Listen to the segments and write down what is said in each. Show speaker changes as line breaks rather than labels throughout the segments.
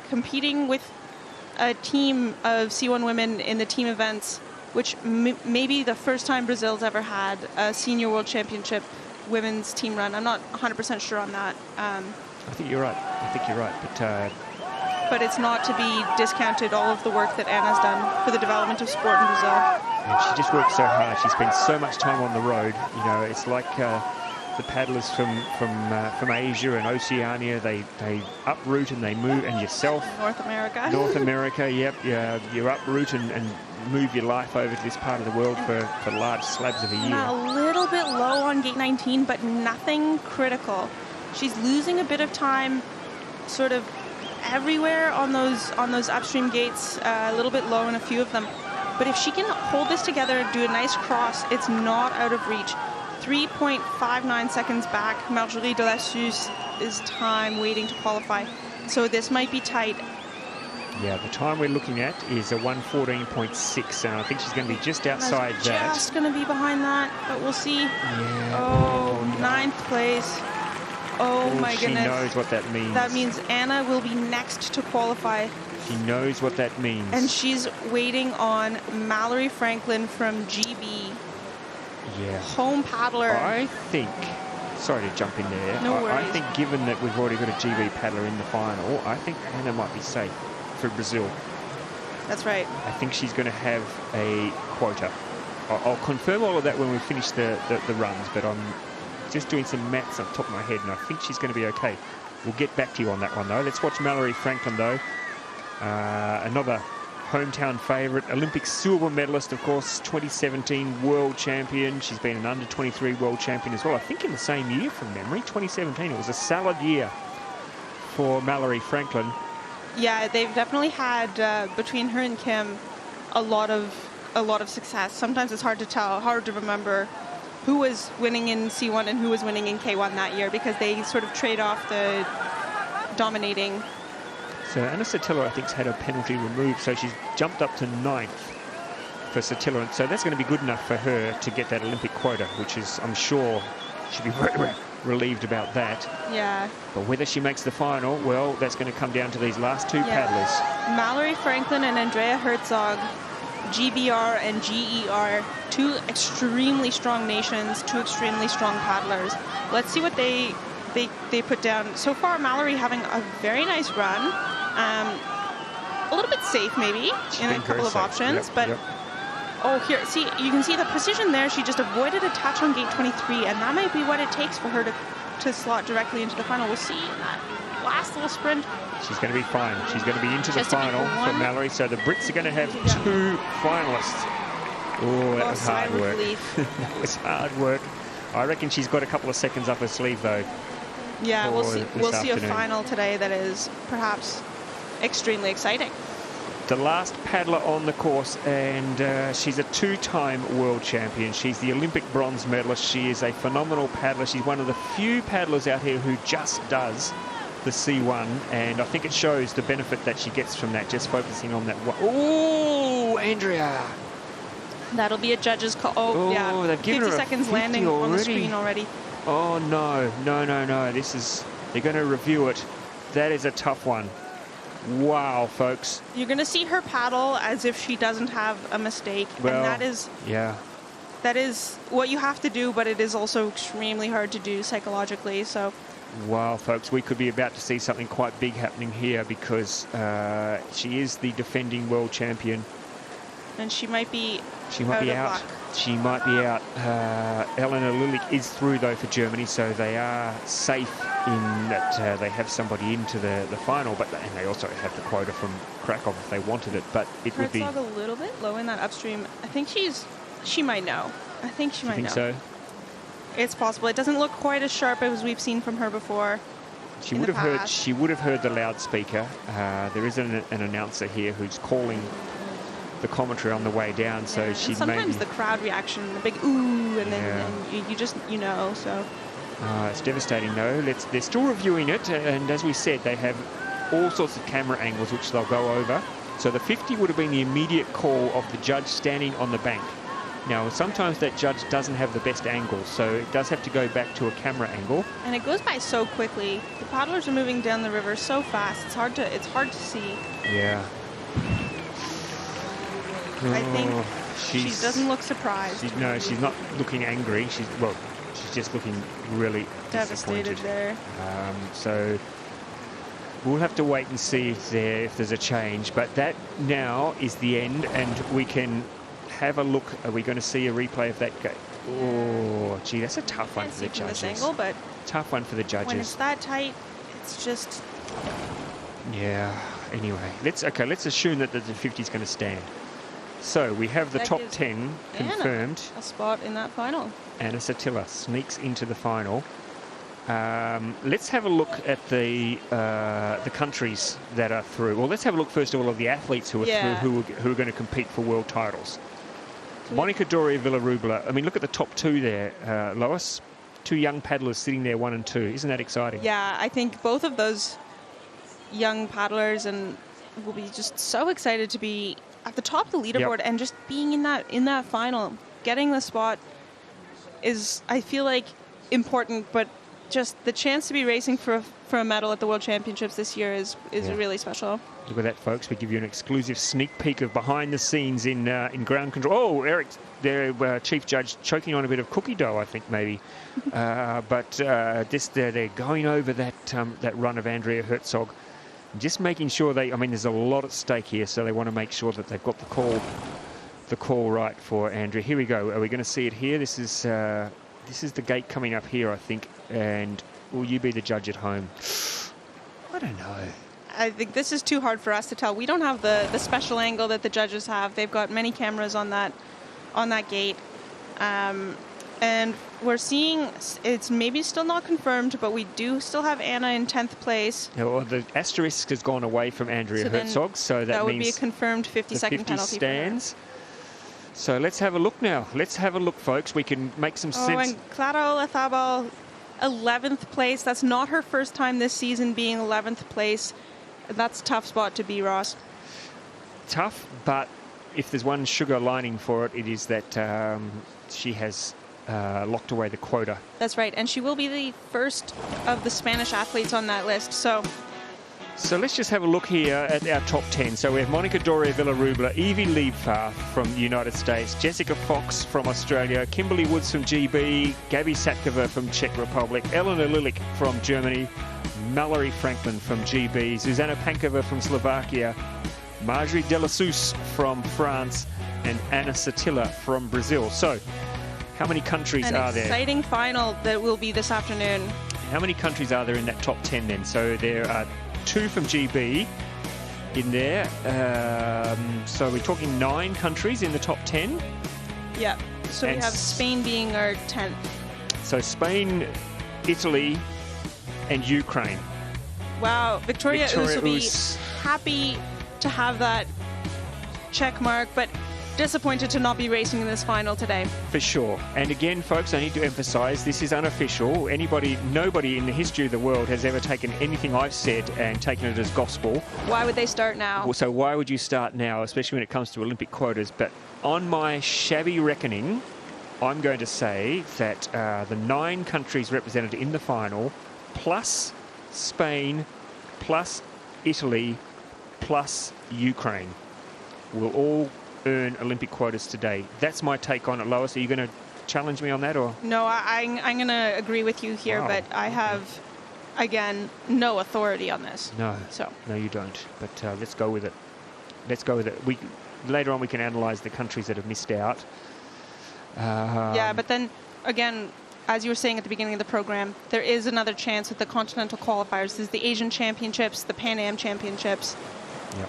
competing with a team of C1 women in the team events, which may be the first time Brazil's ever had a senior world championship women's team run. I'm not 100% sure on that.
I think you're right.
But it's not to be discounted, all of the work that Anna's done for the development of sport in Brazil.
And she just works so hard. She spends so much time on the road. You know, it's like the paddlers from Asia and Oceania. They uproot and they move, and yourself.
North America.
North America, yep. You uproot and move your life over to this part of the world for large slabs of a year.
A little bit low on gate 19, but nothing critical. She's losing a bit of time sort of everywhere on those upstream gates, a little bit low in a few of them. But if she can hold this together, do a nice cross, it's not out of reach. 3.59 seconds back. Marjorie de la Suze is time waiting to qualify. So this might be tight.
Yeah, the time we're looking at is a 1:14.6, and I think she's going to be just outside that.
Just going to be behind that, but we'll see.
Yeah.
Oh, ninth place. Oh my goodness.
She knows what that means.
That means Anna will be next to qualify.
She knows what that means.
And she's waiting on Mallory Franklin from GB.
Yeah.
Home paddler.
I think, sorry to jump in there.
No worries.
I think given that we've already got a GB paddler in the final, I think Anna might be safe for Brazil.
That's right.
I think she's going to have a quota. I'll confirm all of that when we finish the runs, but I'm just doing some maths on top of my head, and I think she's going to be okay. We'll get back to you on that one, though. Let's watch Mallory Franklin, though. Another hometown favourite, Olympic silver medalist, of course, 2017 world champion. She's been an under-23 world champion as well, I think in the same year from memory, 2017. It was a salad year for Mallory Franklin.
Yeah, they've definitely had, between her and Kim, a lot of success. Sometimes it's hard to tell, hard to remember who was winning in C1 and who was winning in K1 that year, because they sort of trade off the dominating.
So Anna Sotelo, I think, has had a penalty removed, so she's jumped up to 9th for Sotelo, and so that's going to be good enough for her to get that Olympic quota, which is, I'm sure, she'll be very relieved about that.
Yeah.
But whether she makes the final, well, that's going to come down to these last two paddlers.
Mallory Franklin and Andrea Herzog, GBR and GER, two extremely strong nations, two extremely strong paddlers. Let's see what they put down. So far, Mallory having a very nice run. A little bit safe, maybe, in a couple of options, but oh, here, see, you can see the precision there. She just avoided a touch on gate 23, and that might be what it takes for her to slot directly into the final. We'll see in that last little sprint.
She's going to be fine. She's going to be into the final for Mallory. So the Brits are going to have two finalists. Oh, that was hard work. That was hard work. I reckon she's got a couple of seconds up her sleeve, though.
Yeah, we'll see a final today that is perhaps extremely exciting.
The last paddler on the course, and she's a two-time world champion. She's the Olympic bronze medalist. She is a phenomenal paddler. She's one of the few paddlers out here who just does the C1, and I think it shows the benefit that she gets from that, just focusing on that one. Oh, Andrea!
That'll be a judge's call. Oh, yeah.
They've given
50
her
seconds landing on the screen already.
Oh, no. They're going to review it. That is a tough one. Wow, folks.
You're going to see her paddle as if she doesn't have a mistake.
Well,
and that is what you have to do, but it is also extremely hard to do psychologically. So,
wow, folks, we could be about to see something quite big happening here, because she is the defending world champion.
And she might be
out. She might be out. Eleanor Lilich is through, though, for Germany, so they are safe in that they have somebody into the final, and they also have the quota from Krakow if they wanted it, but it would be...
a little bit low in that upstream. I think she might know. I think she might know.
So?
It's possible. It doesn't look quite as sharp as we've seen from her before.
She would have heard the loudspeaker. There is an announcer here who's calling the commentary on the way down, so she
sometimes the crowd reaction, the big ooh, and then you just so.
It's devastating, though. They're still reviewing it, and as we said, they have all sorts of camera angles which they'll go over. So the 50 would have been the immediate call of the judge standing on the bank. Now, sometimes that judge doesn't have the best angle, so it does have to go back to a camera angle.
And it goes by so quickly. The paddlers are moving down the river so fast. It's hard to see.
Yeah.
I think she doesn't look surprised.
No, she's not looking angry. She's just looking really
devastated there.
So we'll have to wait and see if there's a change. But that now is the end, and we can have a look. Are we going to see a replay of that game? Oh, gee, that's a tough one for the judges.
This angle, but
tough one for the judges.
When it's that tight, it's just.
Yeah. Anyway, let's assume that the 50 is going to stand. So we have the top 10 confirmed.
A spot in that final.
Anna Satilla sneaks into the final. Let's have a look at the countries that are through. Well, let's have a look first of all of the athletes who are through, who are going to compete for world titles. Monica Doria Villarubla. I mean, look at the top 2 there, Lois. 2 young paddlers sitting there, 1 and 2. Isn't that exciting?
Yeah, I think both of those young paddlers and will be just so excited to be at the top of the leaderboard and just being in that final. Getting the spot is, I feel like, important, but just the chance to be racing for a medal at the World Championships this year is really special.
Look at that, folks. We give you an exclusive sneak peek of behind the scenes in ground control. Oh, Eric, their chief judge, choking on a bit of cookie dough, I think, maybe. But they're going over that run of Andrea Herzog. Just making sure there's a lot at stake here, so they want to make sure that they've got the call right for Andrea. Here we go. Are we going to see it here? This is the gate coming up here, I think. And will you be the judge at home? I don't know.
I think this is too hard for us to tell. We don't have the special angle that the judges have. They've got many cameras on that gate. And we're seeing it's maybe still not confirmed, but we do still have Anna in 10th place.
Well, the asterisk has gone away from Andrea Herzog, so that
would
means
be a confirmed 50-second penalty.
Stands. So let's have a look now. Let's have a look, folks. We can make some sense.
Oh, and Clara Olazabal, 11th place. That's not her first time this season being 11th place. That's a tough spot to be, Ross.
Tough, but if there's one sugar lining for it, it is that she has locked away the quota.
That's right, and she will be the first of the Spanish athletes on that list. So
let's just have a look here at our top 10. So we have Monica Doria Villarubla, Evie Liebfarth from the United States, Jessica Fox from Australia, Kimberly Woods from GB, Gabby Satkova from Czech Republic, Eleanor Lilik from Germany, Mallory Franklin from GB, Zuzana Pankova from Slovakia, Marjorie Delassus from France, and Anna Satilla from Brazil. So how many countries are there? An
exciting final that will be this afternoon.
How many countries are there in that top 10 then? So there are 2 from GB in there. So we're talking 9 countries in the top 10.
Yeah. So we have Spain being our 10th.
So Spain, Italy, and Ukraine.
Wow. Victoria Oos will be happy to have that check mark, but disappointed to not be racing in this final today.
For sure. And again, folks, I need to emphasize this is unofficial. Nobody in the history of the world has ever taken anything I've said and taken it as gospel.
Why would they start now?
So why would you start now, especially when it comes to Olympic quotas? But on my shabby reckoning, I'm going to say that the 9 countries represented in the final, plus Spain, plus Italy, plus Ukraine, will all earn Olympic quotas today. That's my take on it, Lois. Are you going to challenge me on that, or?
No, I'm going to agree with you here, but I have, again, no authority on this.
No, no, you don't. But let's go with it. Let's go with it. Later on, we can analyse the countries that have missed out.
Yeah, but then again, as you were saying at the beginning of the program, there is another chance with the continental qualifiers. There's the Asian Championships, the Pan Am Championships.
Yep.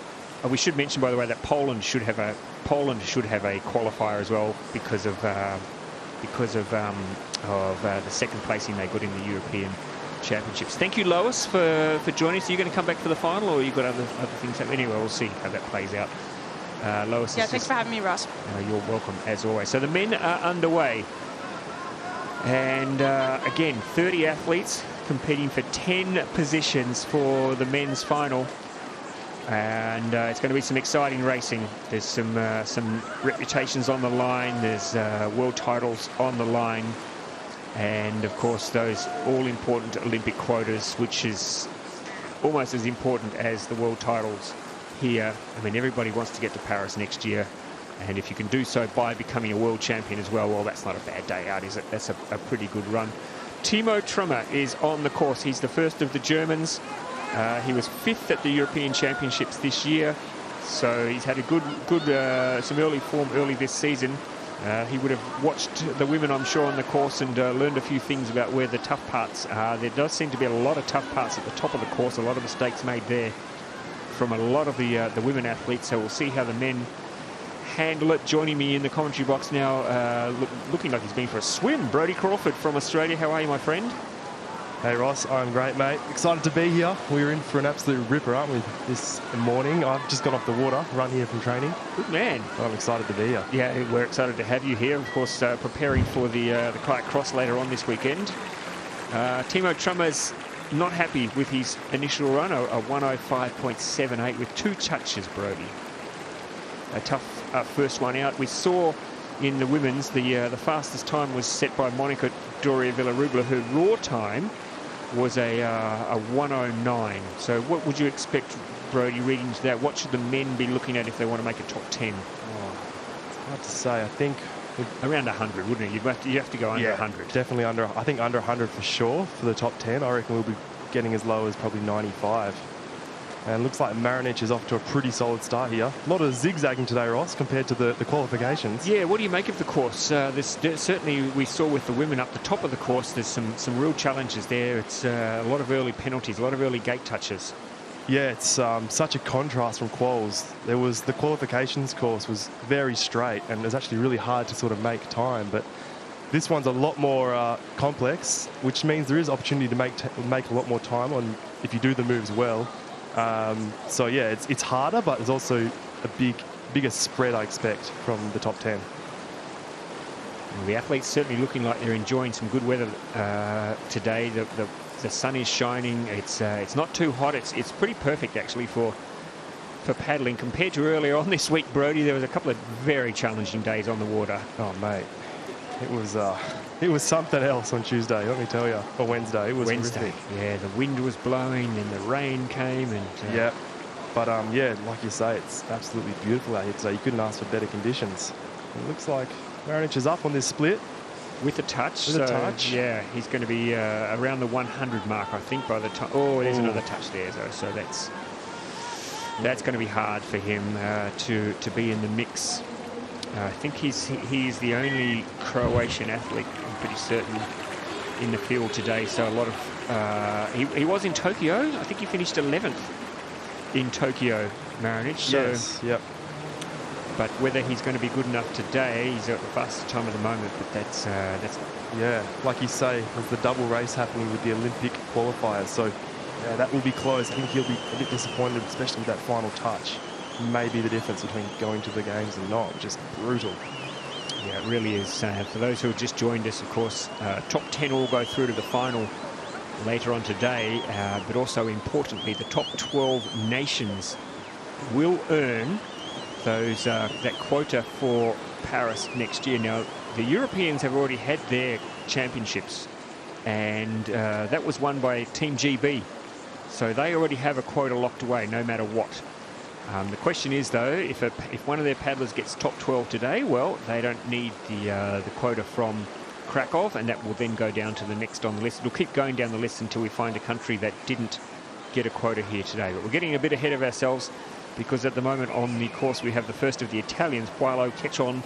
We should mention, by the way, that Poland should have a qualifier as well because of the second placing they got in the European Championships. Thank you, Lois, for joining us. Are you going to come back for the final, or you got other things happening? Anyway, we'll see how that plays out. Lois.
Yeah, thanks for having me, Ross.
You're welcome, as always. So the men are underway, and again, 30 athletes competing for 10 positions for the men's final. And it's going to be some exciting racing. There's some reputations on the line. There's world titles on the line. And, of course, those all-important Olympic quotas, which is almost as important as the world titles here. I mean, everybody wants to get to Paris next year. And if you can do so by becoming a world champion as well, that's not a bad day out, is it? That's a pretty good run. Timo Trummer is on the course. He's the first of the Germans. He was 5th at the European Championships this year. So he's had a good some early form early this season. He would have watched the women, I'm sure, on the course and learned a few things about where the tough parts are. There does seem to be a lot of tough parts at the top of the course, a lot of mistakes made there from a lot of the women athletes. So we'll see how the men handle it. Joining me in the commentary box now, looking like he's been for a swim, Brodie Crawford from Australia. How are you, my friend?
Hey Ross, I'm great, mate. Excited to be here. We're in for an absolute ripper, aren't we, this morning? I've just got off the water, run here from training.
Good man.
I'm excited to be here.
Yeah, we're excited to have you here. Of course, preparing for the Kayak Cross later on this weekend. Timo Trummer's not happy with his initial run, a 105.78 with 2 touches, Brodie. A tough first one out. We saw in the women's, the fastest time was set by Monica Doria Villarubla. Her raw time was a 109. So what would you expect, Brodie, reading into that? What should the men be looking at if they want to make a top 10?
It's hard to say. I think
around 100, wouldn't it? You have to go under 100.
Definitely under. I think under 100 for sure for the top 10. I reckon we'll be getting as low as probably 95. And looks like Marinic is off to a pretty solid start here. A lot of zigzagging today, Ross, compared to the qualifications. Yeah,
what do you make of the course? Certainly we saw with the women up the top of the course, there's some real challenges there. It's a lot of early penalties, a lot of early gate touches.
Yeah, it's such a contrast from quals. The qualifications course was very straight and it was actually really hard to sort of make time. But this one's a lot more complex, which means there is opportunity to make a lot more time on if you do the moves well. So yeah, it's harder, but there's also a bigger spread, I expect, from the top 10.
Well, the athletes certainly looking like they're enjoying some good weather today. The sun is shining. It's not too hot. It's pretty perfect actually for paddling compared to earlier on this week, Brodie. There was a couple of very challenging days on the water.
Oh mate, it was something else on Tuesday, let me tell you, or Wednesday. It was
Wednesday.
Horrific.
Yeah, the wind was blowing and the rain came. And
yeah, but yeah, like you say, it's absolutely beautiful out here today. You couldn't ask for better conditions. It looks like Marinic is up on this split.
With a touch.
With a touch.
Yeah, he's going to be around the 100 mark, I think, by the time. Oh, there's another touch there, though. So that's going to be hard for him to be in the mix. I think he's the only Croatian athlete, I'm pretty certain, in the field today. So a lot of he was in Tokyo. I think he finished 11th in Tokyo, Marinic. So,
yes. Yep.
But whether he's going to be good enough today, he's at the fastest time at the moment. But that's
yeah, like you say, there's the double race happening with the Olympic qualifiers. So yeah, that will be close. I think he'll be a bit disappointed, especially with that final touch. Maybe the difference between going to the games and not, just brutal.
Yeah, it really is. For those who have just joined us, of course, top 10 all go through to the final later on today, but also importantly, the top 12 nations will earn those that quota for Paris next year. Now, the Europeans have already had their championships, and that was won by Team GB. So they already have a quota locked away, no matter what. The question is, though, if one of their paddlers gets top 12 today, well, they don't need the quota from Krakow, and that will then go down to the next on the list. It'll keep going down the list until we find a country that didn't get a quota here today. But we're getting a bit ahead of ourselves because at the moment on the course we have the first of the Italians, Paolo Quechon,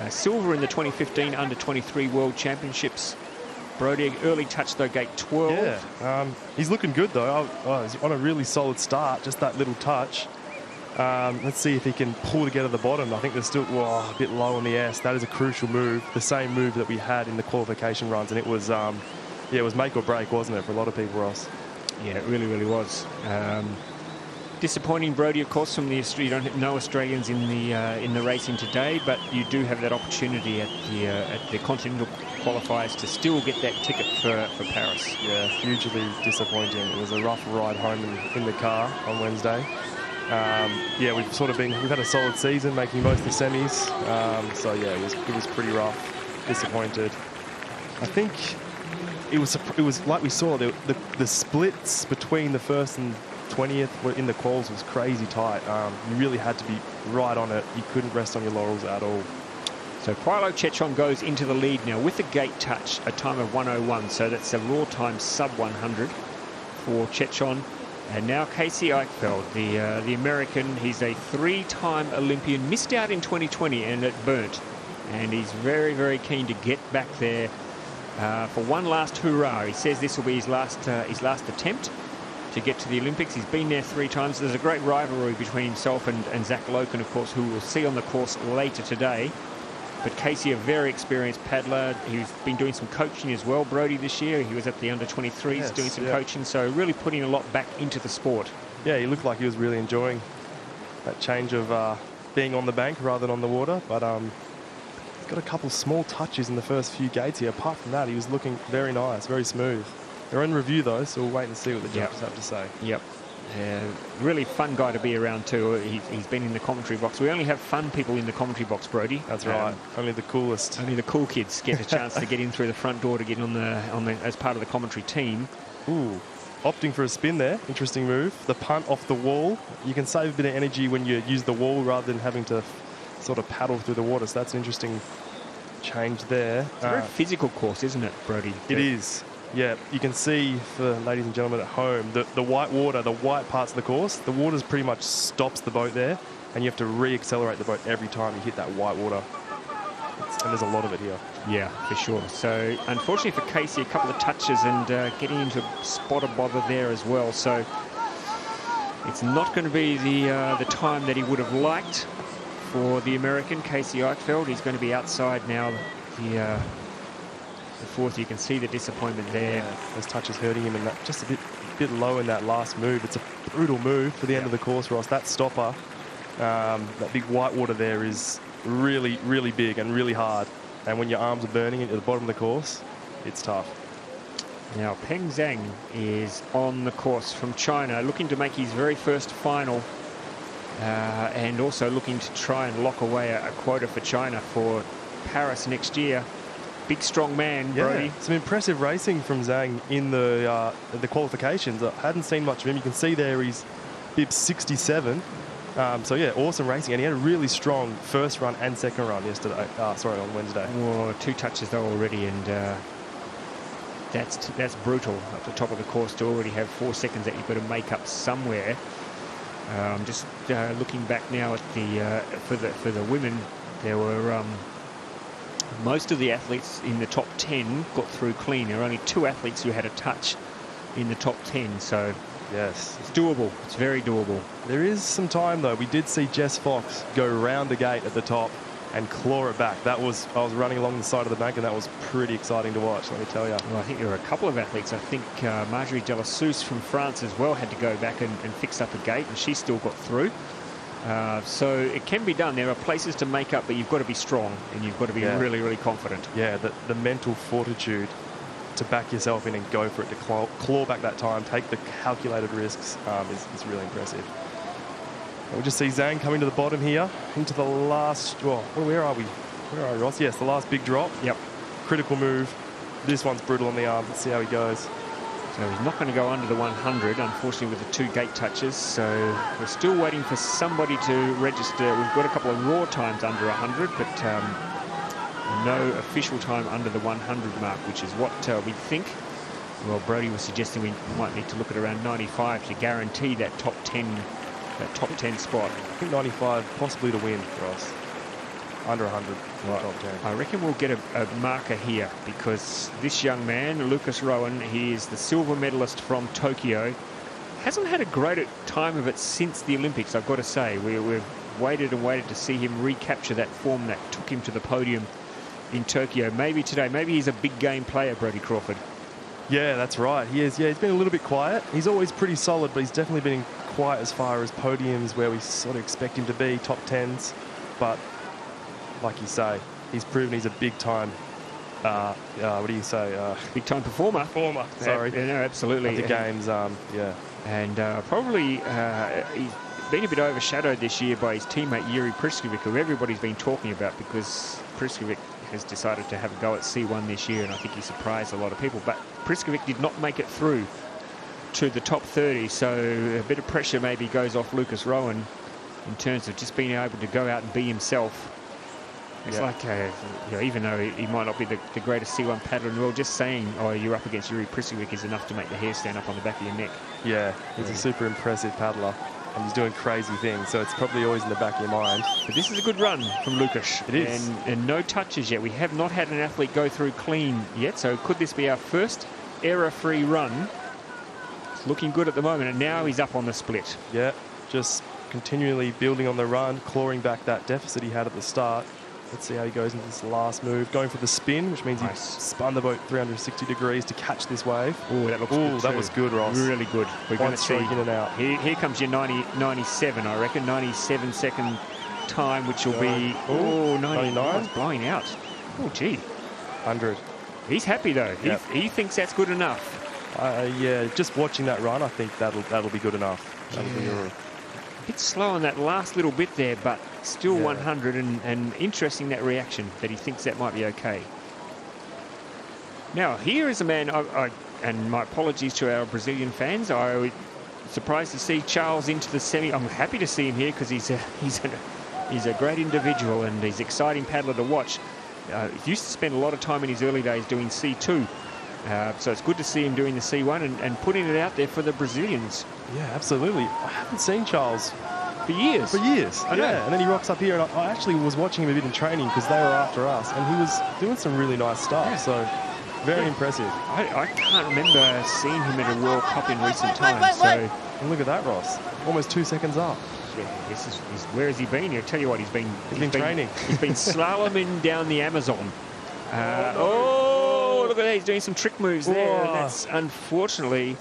silver in the 2015 Under-23 World Championships. Brodie, early touch though, gate 12.
Yeah, he's looking good though. He's on a really solid start, just that little touch. Let's see if he can pull together the bottom. I think they're still a bit low on the S. That is a crucial move, the same move that we had in the qualification runs, and it was it was make or break, wasn't it, for a lot of people, Ross?
Yeah, it really, really was. Disappointing, Brodie, of course, from the you don't know Australians in the racing today, but you do have that opportunity at the continental qualifiers to still get that ticket for Paris.
Yeah, hugely disappointing. It was a rough ride home in the car on Wednesday. Yeah, we've had a solid season, making most of the semis. So yeah, it was pretty rough. Disappointed. I think it was like we saw the splits between the first and 20th in the quals was crazy tight. You really had to be right on it. You couldn't rest on your laurels at all.
So Quilo Chechon goes into the lead now with the gate touch, a time of 1:01. So that's a raw time sub 100 for Chechon. And now Casey Eichfeld, the American, he's a 3-time Olympian, missed out in 2020 and it burnt. And he's very, very keen to get back there for one last hurrah. He says this will be his last attempt to get to the Olympics. He's been there 3 times. There's a great rivalry between himself and Zach Loken, of course, who we'll see on the course later today. But Casey, a very experienced paddler. He's been doing some coaching as well, Brody, this year. He was at the under-23s doing some coaching, so really putting a lot back into the sport. Yeah,
he looked like he was really enjoying that change of being on the bank rather than on the water. But he's got a couple small touches in the first few gates here. Apart from that, he was looking very nice, very smooth. They're in review, though, so we'll wait and see what the judges have to say.
Yep. Really fun guy to be around too. He's been in the commentary box. We only have fun people in the commentary box, Brody.
That's right. Only the coolest.
Only the cool kids get a chance to get in through the front door to get on the as part of the commentary team.
Ooh, opting for a spin there. Interesting move. The punt off the wall. You can save a bit of energy when you use the wall rather than having to sort of paddle through the water. So that's an interesting change there.
It's a very physical course, isn't it, Brody?
It is. Yeah, you can see, for ladies and gentlemen at home, the white water, the white parts of the course, the water pretty much stops the boat there, and you have to re-accelerate the boat every time you hit that white water. And there's a lot of it here.
Yeah, for sure. So, unfortunately for Casey, a couple of touches and getting into spot of bother there as well. So, it's not going to be the time that he would have liked for the American, Casey Eichfeld. He's going to be outside now. The fourth, you can see the disappointment there.
Yeah, those touches hurting him, and that just a bit low in that last move. It's a brutal move for the end of the course, Ross. That stopper, that big white water there is really, really big and really hard. And when your arms are burning at the bottom of the course, it's tough.
Now, Peng Zhang is on the course from China, looking to make his very first final, and also looking to try and lock away a quota for China for Paris next year. Big, strong man, Brody.
Some impressive racing from Zhang in the qualifications. I hadn't seen much of him. You can see there he's bib 67. So, yeah, awesome racing. And he had a really strong first run and second run yesterday. On Wednesday.
Well, 2 touches, though, already. And that's brutal at the top of the course to already have 4 seconds that you've got to make up somewhere. Just looking back now at for the women, there were... most of the athletes in the top 10 got through clean. There were only 2 athletes who had a touch in the top 10. So,
yes,
it's doable. It's very doable.
There is some time, though. We did see Jess Fox go round the gate at the top and claw it back. I was running along the side of the bank, and that was pretty exciting to watch, let me tell you.
Well, I think there were a couple of athletes. I think Marjorie Delassus from France as well had to go back and fix up a gate, and she still got through. So it can be done. There are places to make up, but you've got to be strong and you've got to be really, really confident.
Yeah, the mental fortitude to back yourself in and go for it, to claw back that time, take the calculated risks is really impressive. We'll just see Zhang coming to the bottom here, into the last... where are we? Where are we, Ross? Yes, the last big drop.
Yep.
Critical move. This one's brutal on the arm. Let's see how he goes.
So he's not going to go under the 100, unfortunately, with the 2 gate touches. So we're still waiting for somebody to register. We've got a couple of raw times under 100, but no official time under the 100 mark, which is what we think. Well, Brody was suggesting we might need to look at around 95 to guarantee that top 10 spot.
I think 95 possibly to win for us. Under 100.
I reckon we'll get a marker here, because this young man, Lucas Rowan, he is the silver medalist from Tokyo. Hasn't had a great time of it since the Olympics, I've got to say. We've waited and waited to see him recapture that form that took him to the podium in Tokyo. Maybe today, maybe he's a big game player, Brody Crawford.
Yeah, that's right. He is. Yeah, he's been a little bit quiet. He's always pretty solid, but he's definitely been quiet as far as podiums where we sort of expect him to be, top 10s. But like you say, he's proven he's a big-time, what do you say?
Big-time performer.
Sorry.
No, absolutely.
At the games, yeah.
And probably been a bit overshadowed this year by his teammate Yuri Priskovic, who everybody's been talking about, because Priskovic has decided to have a go at C1 this year, and I think he surprised a lot of people. But Priskovic did not make it through to the top 30, so a bit of pressure maybe goes off Lucas Rowan in terms of just being able to go out and be himself. It's like, even though he might not be the greatest C1 paddler in the world, just saying, oh, you're up against Yuri Priskovic is enough to make the hair stand up on the back of your neck.
Yeah, he's a super impressive paddler, and he's doing crazy things, so it's probably always in the back of your mind.
But this is a good run from Lucas.
It is.
And no touches yet. We have not had an athlete go through clean yet, so could this be our first error-free run? It's looking good at the moment, and now he's up on the split.
Yeah, just continually building on the run, clawing back that deficit he had at the start. Let's see how he goes into this last move. Going for the spin, which means he spun the boat 360 degrees to catch this wave.
Oh, that looks good.
That was good, Ross.
Really good. We're going to see
in and out.
Here comes your 97, I reckon. 97-second time, which will be 99. It's blowing out. Oh, gee.
100.
He's happy though.
Yep.
He thinks that's good enough.
Yeah, just watching that run, I think that'll be good enough. That'll be
a bit slow on that last little bit there, but still 100, and interesting that reaction that he thinks that might be okay. Now here is a man, and my apologies to our Brazilian fans, I was surprised to see Charles into the semi. I'm happy to see him here because he's a great individual and he's an exciting paddler to watch. He used to spend a lot of time in his early days doing C2. So it's good to see him doing the C1 and putting it out there for the Brazilians.
Yeah, absolutely. I haven't seen Charles
for years.
I know. And then he rocks up here, and I actually was watching him a bit in training because they were after us, and he was doing some really nice stuff. Yeah. So very impressive.
I can't remember seeing him at a World Cup in recent times. So
and look at that, Ross. Almost 2 seconds up.
Yeah, where has he been? I'll tell you what, he's been
training.
He's been slaloming down the Amazon. Look at that, he's doing some trick moves there. And that's unfortunately...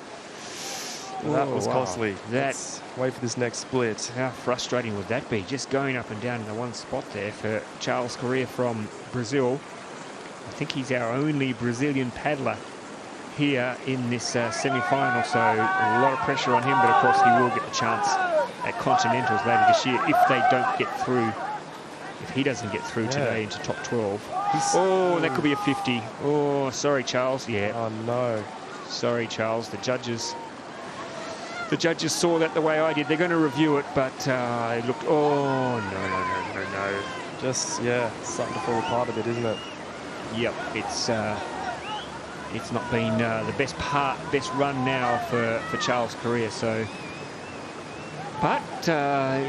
That was costly.
Let's
wait for this next split.
How frustrating would that be? Just going up and down in the one spot there for Charles Correa from Brazil. I think he's our only Brazilian paddler here in this semi-final, so a lot of pressure on him, but of course he will get the chance at Continentals later this year if they don't get through. If he doesn't get through today into top 12. That could be a 50. Oh, sorry, Charles. Yeah.
Oh, no.
Sorry, Charles. The judges saw that the way I did. They're going to review it, but it looked... Oh, no.
Just, something to fall apart a bit, isn't it?
Yep. It's not been the best run now for Charles Correa, so... But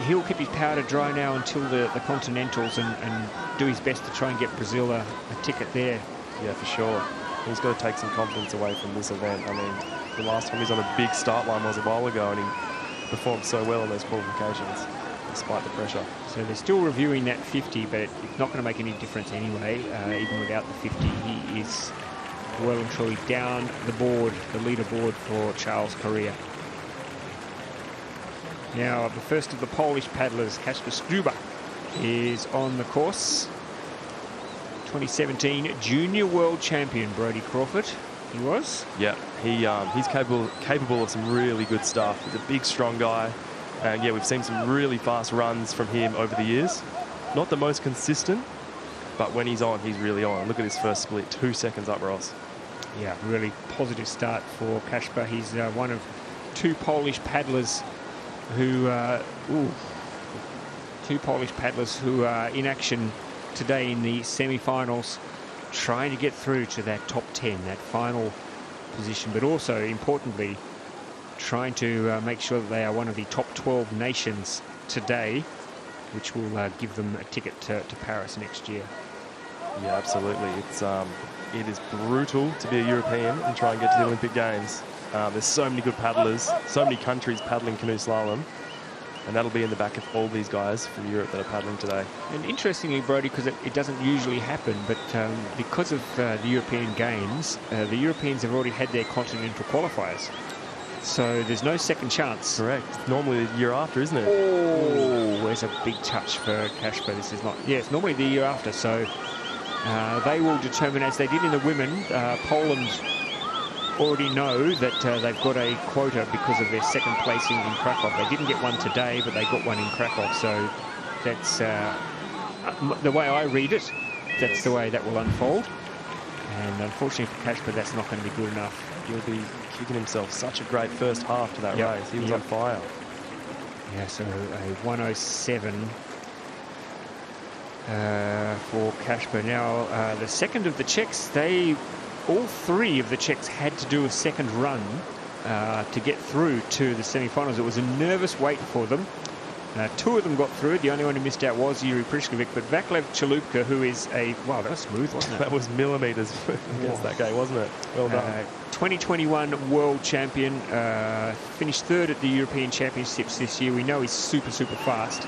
he'll keep his powder dry now until the Continentals and do his best to try and get Brazil a ticket there.
Yeah, for sure. He's got to take some confidence away from this event. I mean, the last time he was on a big start line was a while ago, and he performed so well in those qualifications, despite the pressure.
So they're still reviewing that 50, but it's not going to make any difference anyway. Even without the 50, he is well and truly down the leaderboard for Charles Correa. Now, the first of the Polish paddlers, Kasper Skruber, is on the course. 2017 Junior World Champion, Brodie Crawford, he was.
Yeah, he's capable of some really good stuff. He's a big, strong guy. And, we've seen some really fast runs from him over the years. Not the most consistent, but when he's on, he's really on. Look at his first split, 2 seconds up, Ross.
Yeah, really positive start for Kasper. He's one of two Polish paddlers who are in action today in the semi-finals, trying to get through to that top 10, that final position, but also importantly trying to make sure that they are one of the top 12 nations today, which will give them a ticket to Paris next year.
Yeah, absolutely. It is brutal to be a European and try and get to the Olympic Games. There's so many good paddlers, so many countries paddling canoe slalom, and that'll be in the back of all these guys from Europe that are paddling today.
And interestingly, Brodie, because it doesn't usually happen, but because of the European Games, the Europeans have already had their continental qualifiers. So there's no second chance.
Correct. Normally the year after, isn't it?
Oh, where's a big touch for Kasper? This is not... Yeah, it's normally the year after, so they will determine, as they did in the women, Poland already know that they've got a quota because of their second placing in Krakow. They didn't get one today, but they got one in Krakow. So that's the way I read it. That's the way that will unfold. And unfortunately for Kasper, that's not going to be good enough.
He'll be kicking himself such a great first half to that race. He was on fire.
Yeah, so a 107 for Kasper. Now, the second of the Czechs, all three of the Czechs had to do a second run to get through to the semi-finals. It was a nervous wait for them. Two of them got through. The only one who missed out was Yuri Prishkovic, but Vaclav Chalupka, who is wow, that was smooth, wasn't it?
That was millimetres against that guy, wasn't it? Well done.
2021 world champion, finished third at the European Championships this year. We know he's super, super fast.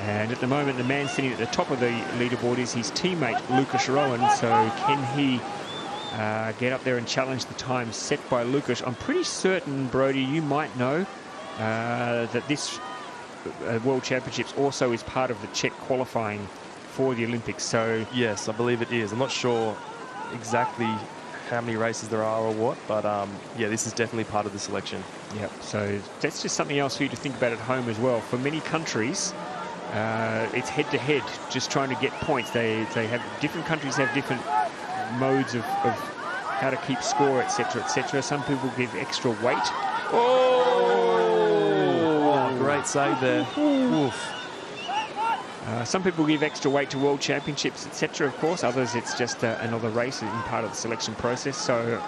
And at the moment, the man sitting at the top of the leaderboard is his teammate, Lukas Rowan. So can he get up there and challenge the time set by Lukas? I'm pretty certain, Brody, you might know that this World Championships also is part of the Czech qualifying for the Olympics. So
yes, I believe it is. I'm not sure exactly how many races there are or what, but yeah, this is definitely part of the selection.
Yep. So that's just something else for you to think about at home as well. For many countries, it's head-to-head, just trying to get points. They have different countries have different modes of how to keep score, etc., etc. Some people give extra weight.
Great save there. Oof.
Some people give extra weight to World Championships, etc. Of course, others it's just another race in part of the selection process. So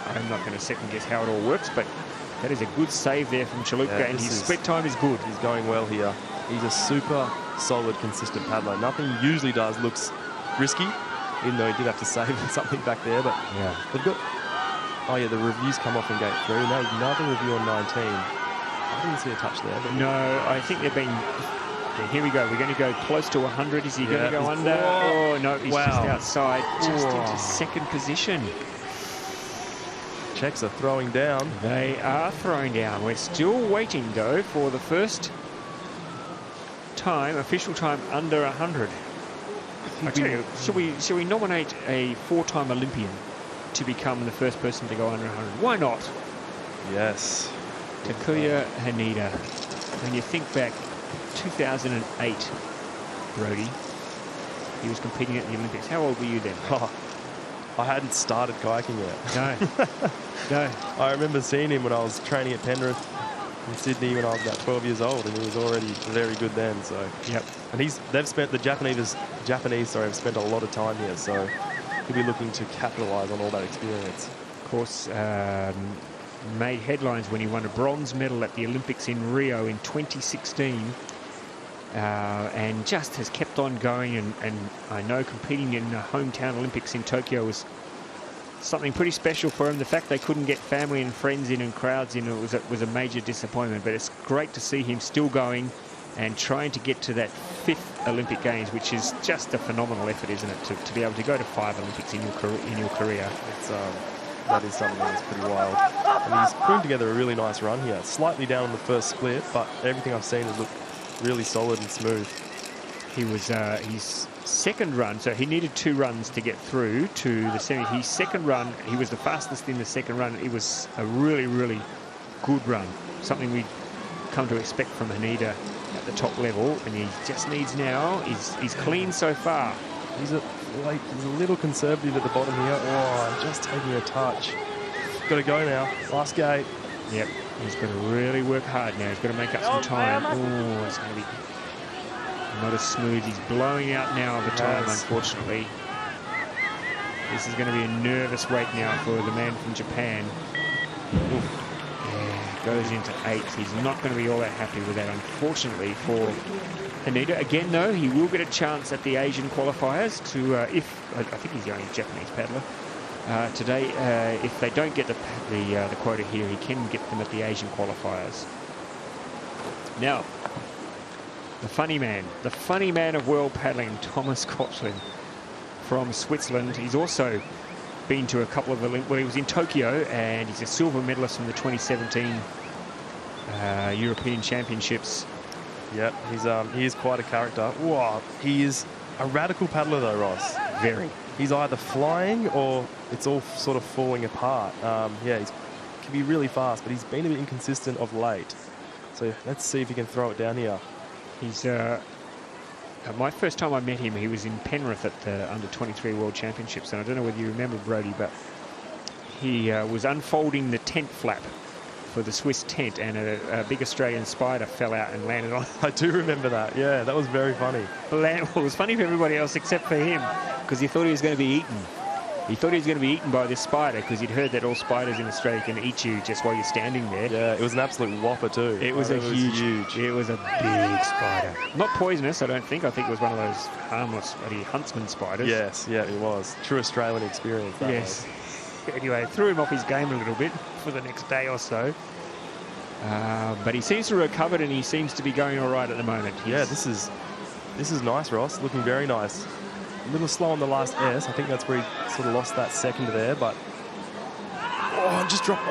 I'm not going to second guess how it all works, but that is a good save there from Chalupka, and his split time is good.
He's going well here. He's a super solid, consistent paddler. Nothing he usually does looks risky, even though he did have to save something back there. But
yeah,
they've got. Oh yeah, the reviews come off in gate 3. Now another review on 19. I didn't see a touch there. But
no, I think they've been. Okay, here we go. We're going to go close to 100. Is he going to go under?
Oh,
no, he's just outside, just into second position.
Czechs are throwing down.
They are throwing down. We're still waiting, though, for the first time, official time, under 100. I tell you, should we nominate a 4-time Olympian to become the first person to go under 100? Why not?
Yes.
Takuya Haneda. When you think back, 2008, Brody, he was competing at the Olympics. How old were you then?
Oh, I hadn't started kayaking yet.
No. No.
I remember seeing him when I was training at Penrith in Sydney when I was about 12 years old, and he was already very good then. So
yep.
And they've spent the Japanese have spent a lot of time here, so he'll be looking to capitalise on all that experience.
Of course, made headlines when he won a bronze medal at the Olympics in Rio in 2016, and just has kept on going. And I know competing in the hometown Olympics in Tokyo was something pretty special for him. The fact they couldn't get family and friends in and crowds in was a major disappointment. But it's great to see him still going and trying to get to that 5th Olympic Games, which is just a phenomenal effort, isn't it? To be able to go to 5 Olympics in your career.
That is something that's pretty wild. And he's putting together a really nice run here. Slightly down on the first split, but everything I've seen has looked really solid and smooth.
He was his second run, so he needed 2 runs to get through to the semi. His second run, he was the fastest in the second run. It was a really, really good run. Something we come to expect from Haneda at the top level, and he just needs now. He's clean so far.
He's a little conservative at the bottom here. Oh, just taking a touch. Got to go now. Last gate.
Yep. He's got to really work hard now. He's got to make up some time. Oh, it's going to be not as smooth. He's blowing out now the time, unfortunately. This is going to be a nervous wait now for the man from Japan. Oof. Yeah, goes into 8th. He's not going to be all that happy with that, unfortunately, for Haneda. Again, though, he will get a chance at the Asian qualifiers to, I think he's the only Japanese paddler today. If they don't get the quota here, he can get them at the Asian qualifiers. Now, the funny man of world paddling, Thomas Kotlin from Switzerland. He's also been to a couple of Olympics. Well, he was in Tokyo, and he's a silver medalist from the 2017 European Championships.
Yep, he is quite a character. Wow, he is a radical paddler though, Ross.
Very.
He's either flying or it's all sort of falling apart. Yeah, he can be really fast, but he's been a bit inconsistent of late. So let's see if he can throw it down here.
He's my first time I met him, he was in Penrith at the Under-23 World Championships, and I don't know whether you remember, Brody, but he was unfolding the tent flap for the Swiss tent, and a big Australian spider fell out and landed on.
I do remember that. Yeah, that was very funny.
Well, it was funny for everybody else except for him, because he thought he was going to be eaten. He thought he was going to be eaten by this spider, because he'd heard that all spiders in Australia can eat you just while you're standing there.
Yeah, it was an absolute whopper too.
It was huge. It was a big spider. Not poisonous, I don't think. I think it was one of those harmless bloody huntsman spiders.
Yes, yeah, it was. True Australian experience. That
Yes. Anyway, threw him off his game a little bit for the next day or so. But he seems to have recovered, and he seems to be going all right at the moment.
Yeah, this is nice, Ross. Looking very nice. A little slow on the last S. I think that's where he sort of lost that second there, but... Oh, just dropped...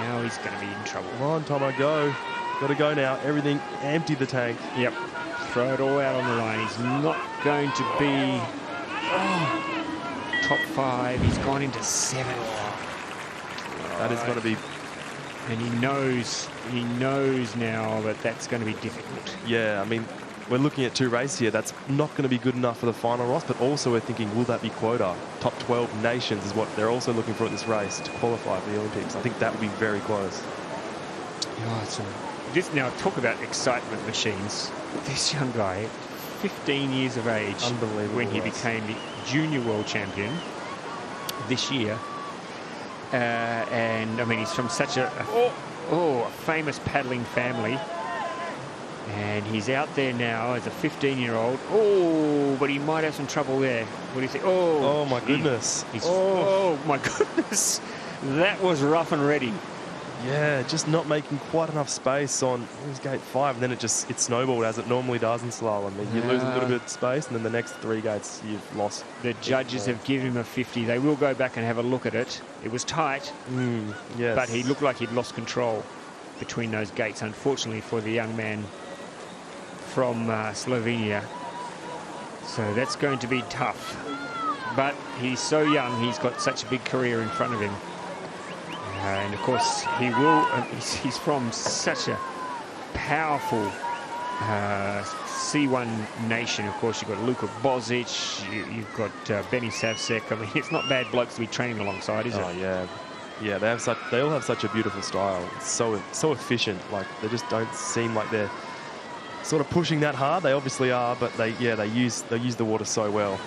Now he's going to be in trouble.
Come on, Tomo, go. Got to go now. Everything, empty the tank.
Yep. Throw it all out on the line. He's not going to be top 5. He's gone into 7.
That is going to be...
And he knows now that that's going to be difficult.
Yeah, I mean, we're looking at 2 races here. That's not going to be good enough for the final, Ross, but also we're thinking, will that be quota? Top 12 nations is what they're also looking for at this race to qualify for the Olympics. I think that would be very close.
This, now, talk about excitement machines. This young guy, 15 years of age,
unbelievable,
when he became the junior world champion this year. And, I mean, he's from such a famous paddling family. And he's out there now as a 15-year-old. Oh, but he might have some trouble there. What do you think?
Oh my goodness.
Oh, my goodness. That was rough and ready.
Yeah, just not making quite enough space on gate 5, and then it snowballed as it normally does in slalom. You lose a little bit of space, and then the next 3 gates you've lost.
The judges have given him a 50. They will go back and have a look at it. It was tight,
yes,
but he looked like he'd lost control between those gates, unfortunately for the young man from Slovenia. So that's going to be tough. But he's so young, he's got such a big career in front of him. And of course, he will. He's from such a powerful C1 nation. Of course, you've got Luka Bozic, you've got Benny Savsek. I mean, it's not bad blokes to be training alongside, is it?
Oh yeah, yeah. They all have such a beautiful style. It's so efficient. Like, they just don't seem like they're sort of pushing that hard. They obviously are, but they use the water so well.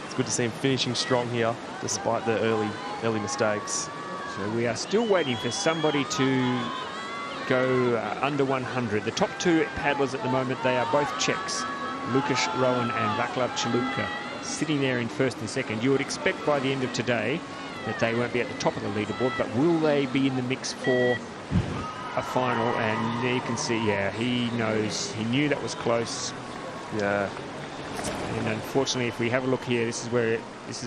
It's good to see him finishing strong here, despite the early mistakes.
So we are still waiting for somebody to go under 100. The top 2 paddlers at the moment, they are both Czechs, Lukáš Rowan and Václav Čelůvka, sitting there in 1st and 2nd. You would expect by the end of today that they won't be at the top of the leaderboard, but will they be in the mix for a final? And there you can see, yeah, he knows. He knew that was close.
Yeah.
And unfortunately, if we have a look here, this is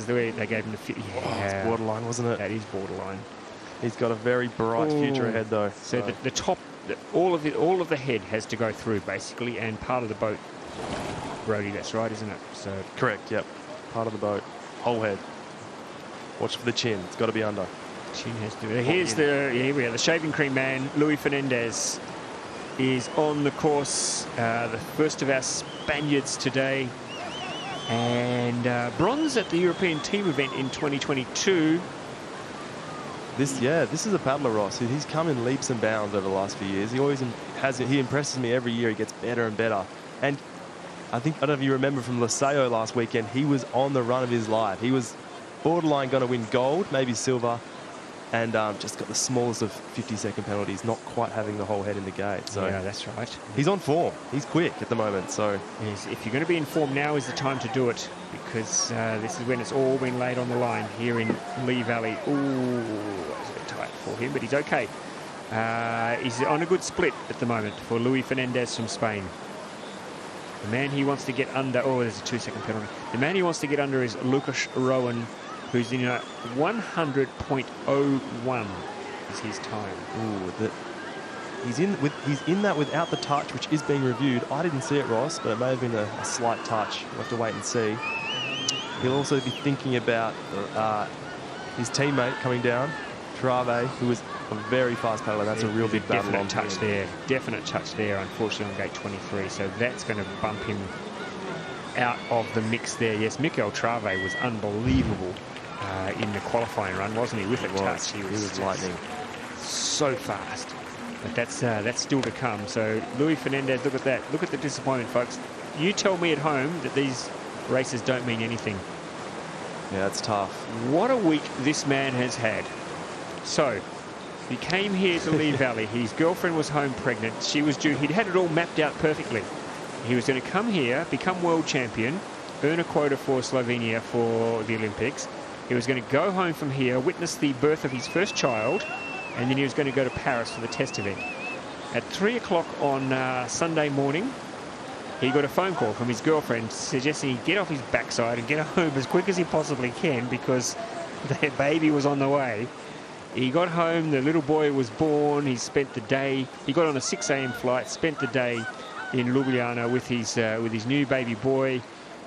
the way they gave him the 50. Yeah.
Oh, it's borderline, wasn't it?
That is borderline.
He's got a very bright future ahead, though.
So the top, all of the head has to go through, basically, and part of the boat. Brody, that's right, isn't it? So
correct, yep. Part of the boat, whole head. Watch for the chin. It's got to be under.
Chin has to. Here we are. The shaving cream man, Luis Fernandez, is on the course. The first of our Spaniards today, and bronze at the European team event in 2022.
This is a paddler, Ross. He's come in leaps and bounds over the last few years. He always he impresses me every year. He gets better and better. And I don't know if you remember from Liceo last weekend, he was on the run of his life. He was borderline going to win gold, maybe silver, and just got the smallest of 50-second penalties, not quite having the whole head in the gate. So
yeah, that's right.
He's on form. He's quick at the moment. So
yes, if you're going to be in form, now is the time to do it, because this is when it's all been laid on the line here in Lee Valley. Ooh, that's a bit tight for him, but he's okay. He's on a good split at the moment for Luis Fernandez from Spain. The man he wants to get under, there's a 2-second penalty. The man he wants to get under is Lukáš Rowan, who's in a 100.01 is his time.
Ooh, he's in that without the touch, which is being reviewed. I didn't see it, Ross, but it may have been a slight touch. We'll have to wait and see. He'll also be thinking about his teammate coming down, Trave, who was a very fast paddler. That's a real big battle on
touch there. Definite touch there, unfortunately, on gate 23. So that's going to bump him out of the mix there. Yes, Mikel Trave was unbelievable in the qualifying run, wasn't he? With a touch, he was lightning. So fast. But that's still to come. So Luis Fernandez, look at that. Look at the disappointment, folks. You tell me at home that these races don't mean anything.
Yeah, that's tough.
What a week this man has had. So he came here to Lee Valley. His girlfriend was home pregnant. She was due. He'd had it all mapped out perfectly. He was going to come here, become world champion, earn a quota for Slovenia for the Olympics. He was going to go home from here, witness the birth of his first child, and then he was going to go to Paris for the test event. At 3 o'clock on Sunday morning, he got a phone call from his girlfriend suggesting he get off his backside and get home as quick as he possibly can because their baby was on the way. He got home, the little boy was born, he spent the day, he got on a 6 a.m. flight, spent the day in Ljubljana with his new baby boy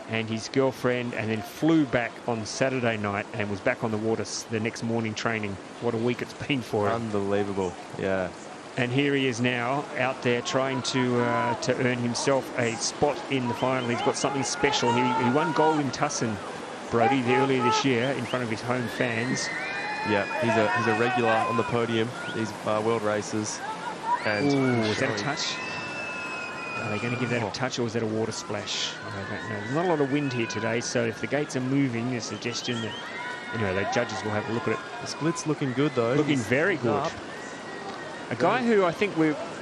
and his girlfriend, and then flew back on Saturday night and was back on the water the next morning training. What a week it's been for him.
Unbelievable, yeah.
And here he is now out there trying to earn himself a spot in the final. He's got something special. He won gold in Tussin, Brody, earlier this year in front of his home fans.
Yeah, he's a regular on the podium at these world races. And
was that a touch? Are they going to give that a touch, or is that a water splash? I don't know. There's not a lot of wind here today, so if the gates are moving, there's a suggestion that, the judges will have a look at it.
The split's looking good, though.
Looking very good. Up. A guy who I think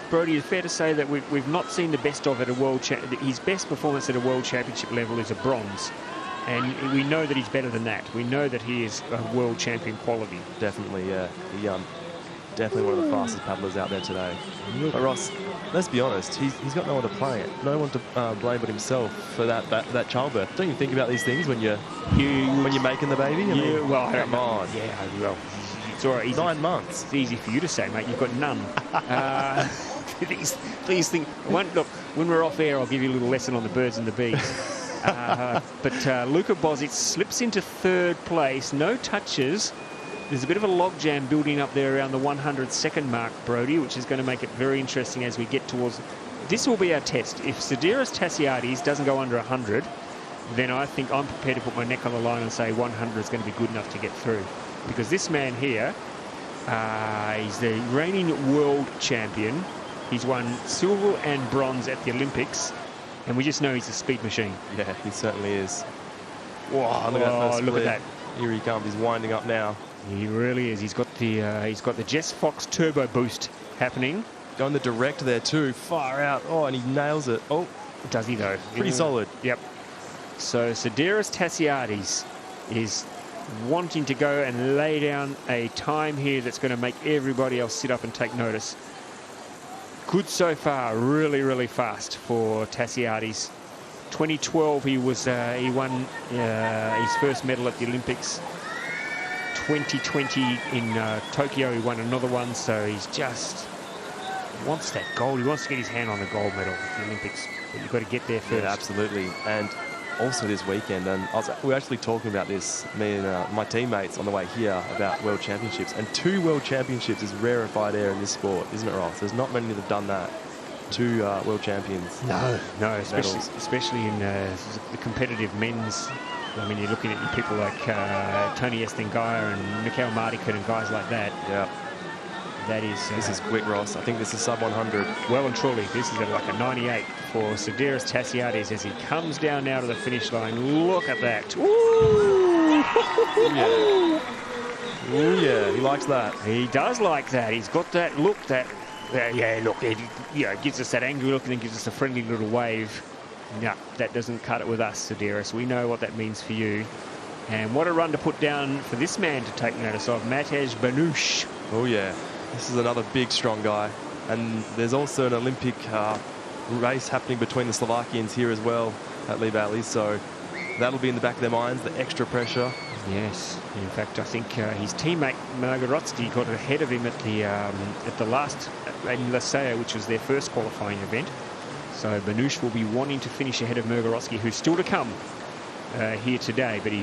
Brody, is fair to say that we've not seen the best of at a world his best performance at a world championship level is a bronze. And we know that he's better than that. We know that he is a world champion quality.
Definitely, yeah. Definitely one of the fastest paddlers out there today. But Ross, let's be honest, he's got no one to play it. No one to blame but himself for that childbirth. Don't you think about these things when you're making the baby?
Well,
come on.
Yeah, well, it's all right.
9 months.
It's easy for you to say, mate. You've got none. These things. Look, when we're off air, I'll give you a little lesson on the birds and the bees. But Luka Bozic slips into 3rd place. No touches. There's a bit of a logjam building up there around the 100-second mark, Brody, which is going to make it very interesting as we get towards... This will be our test. If Sidiris Tassiadis doesn't go under 100, then I think I'm prepared to put my neck on the line and say 100 is going to be good enough to get through. Because this man here, he's the reigning world champion. He's won silver and bronze at the Olympics, and we just know he's a speed machine.
Yeah, he certainly is.
Wow, look at that.
Here he comes. He's winding up now.
He really is. He's got the Jess Fox turbo boost happening.
Going the direct there too, far out. Oh, and he nails it. Oh,
does he though?
Pretty solid.
Yep. So Sidiris Tassiadis is wanting to go and lay down a time here that's going to make everybody else sit up and take notice. Good so far. Really, really fast for Tassiadis. 2012, he won his first medal at the Olympics. 2020 in Tokyo, he won another one, so he's just wants that gold. He wants to get his hand on the gold medal at the Olympics, but you've got to get there first.
Yeah, absolutely. And also this weekend, and we were actually talking about this, me and my teammates on the way here, about World Championships, and 2 World Championships is rarefied air in this sport, isn't it, Ross? There's not many that have done that. 2 World Champions.
No, especially in the competitive men's. I mean, you're looking at people like Tony Estengaya and Mikhail Mardikin and guys like that.
Yeah.
That is...
this is quick, Ross. I think this is sub 100.
Well and truly, this is like a 98 for Sidiris Tassiadis as he comes down now to the finish line. Look at that. Ooh!
Yeah. Ooh, yeah, he likes that.
He does like that. He's got that look, that... yeah, look, it gives us that angry look and then gives us a friendly little wave. No, that doesn't cut it with us, Sidiris. We know what that means for you. And what a run to put down for this man to take notice of, Matej Banush.
Oh, yeah. This is another big, strong guy. And there's also an Olympic race happening between the Slovakians here as well at Lee Valley. So that'll be in the back of their minds, the extra pressure.
Yes. In fact, I think his teammate Margorotsky got ahead of him at the last in Lasea, which was their first qualifying event. So Banush will be wanting to finish ahead of Murgorowski, who's still to come here today. But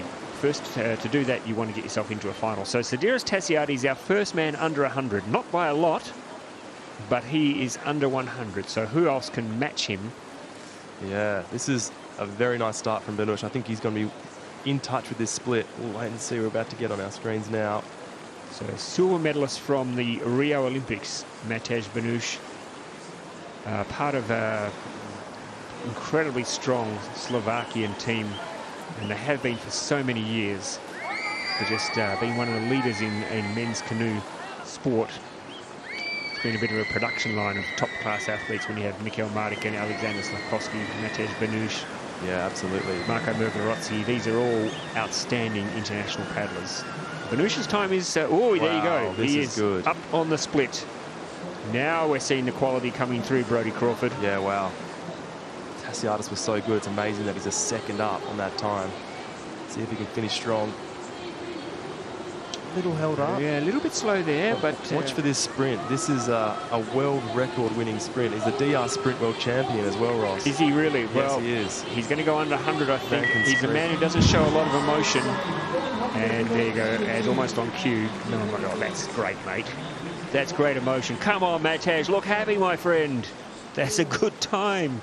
first, to do that, you want to get yourself into a final. So Sidiris Tassiadi is our first man under 100. Not by a lot, but he is under 100. So who else can match him?
Yeah, this is a very nice start from Banush. I think he's going to be in touch with this split. We'll wait and see. We're about to get on our screens now.
So silver medalist from the Rio Olympics, Matej Banush. Part of an incredibly strong Slovakian team, and they have been for so many years. They've just been one of the leaders in men's canoe sport. It's been a bit of a production line of top-class athletes when you have Mikhail Mardik and Alexander Slavkovsky, Matej Banush.
Yeah, absolutely.
Marco Murgorowski. These are all outstanding international paddlers. Banush's time is... oh, there you go. He is good. Up on the split. Now we're seeing the quality coming through, Brodie Crawford.
Yeah, wow. Tassiadis was so good. It's amazing that he's a second up on that time. See if he can finish strong. A little held up.
Yeah, a little bit slow there, but...
watch for this sprint. This is a world record winning sprint. He's the DR Sprint World Champion as well, Ross.
Is he really?
Yes,
well,
he is.
He's going to go under 100, I think. He's a man who doesn't show a lot of emotion. And there you go, as almost on cue. Oh my God, that's great, mate. That's great emotion. Come on, Matej, look happy, my friend. That's a good time.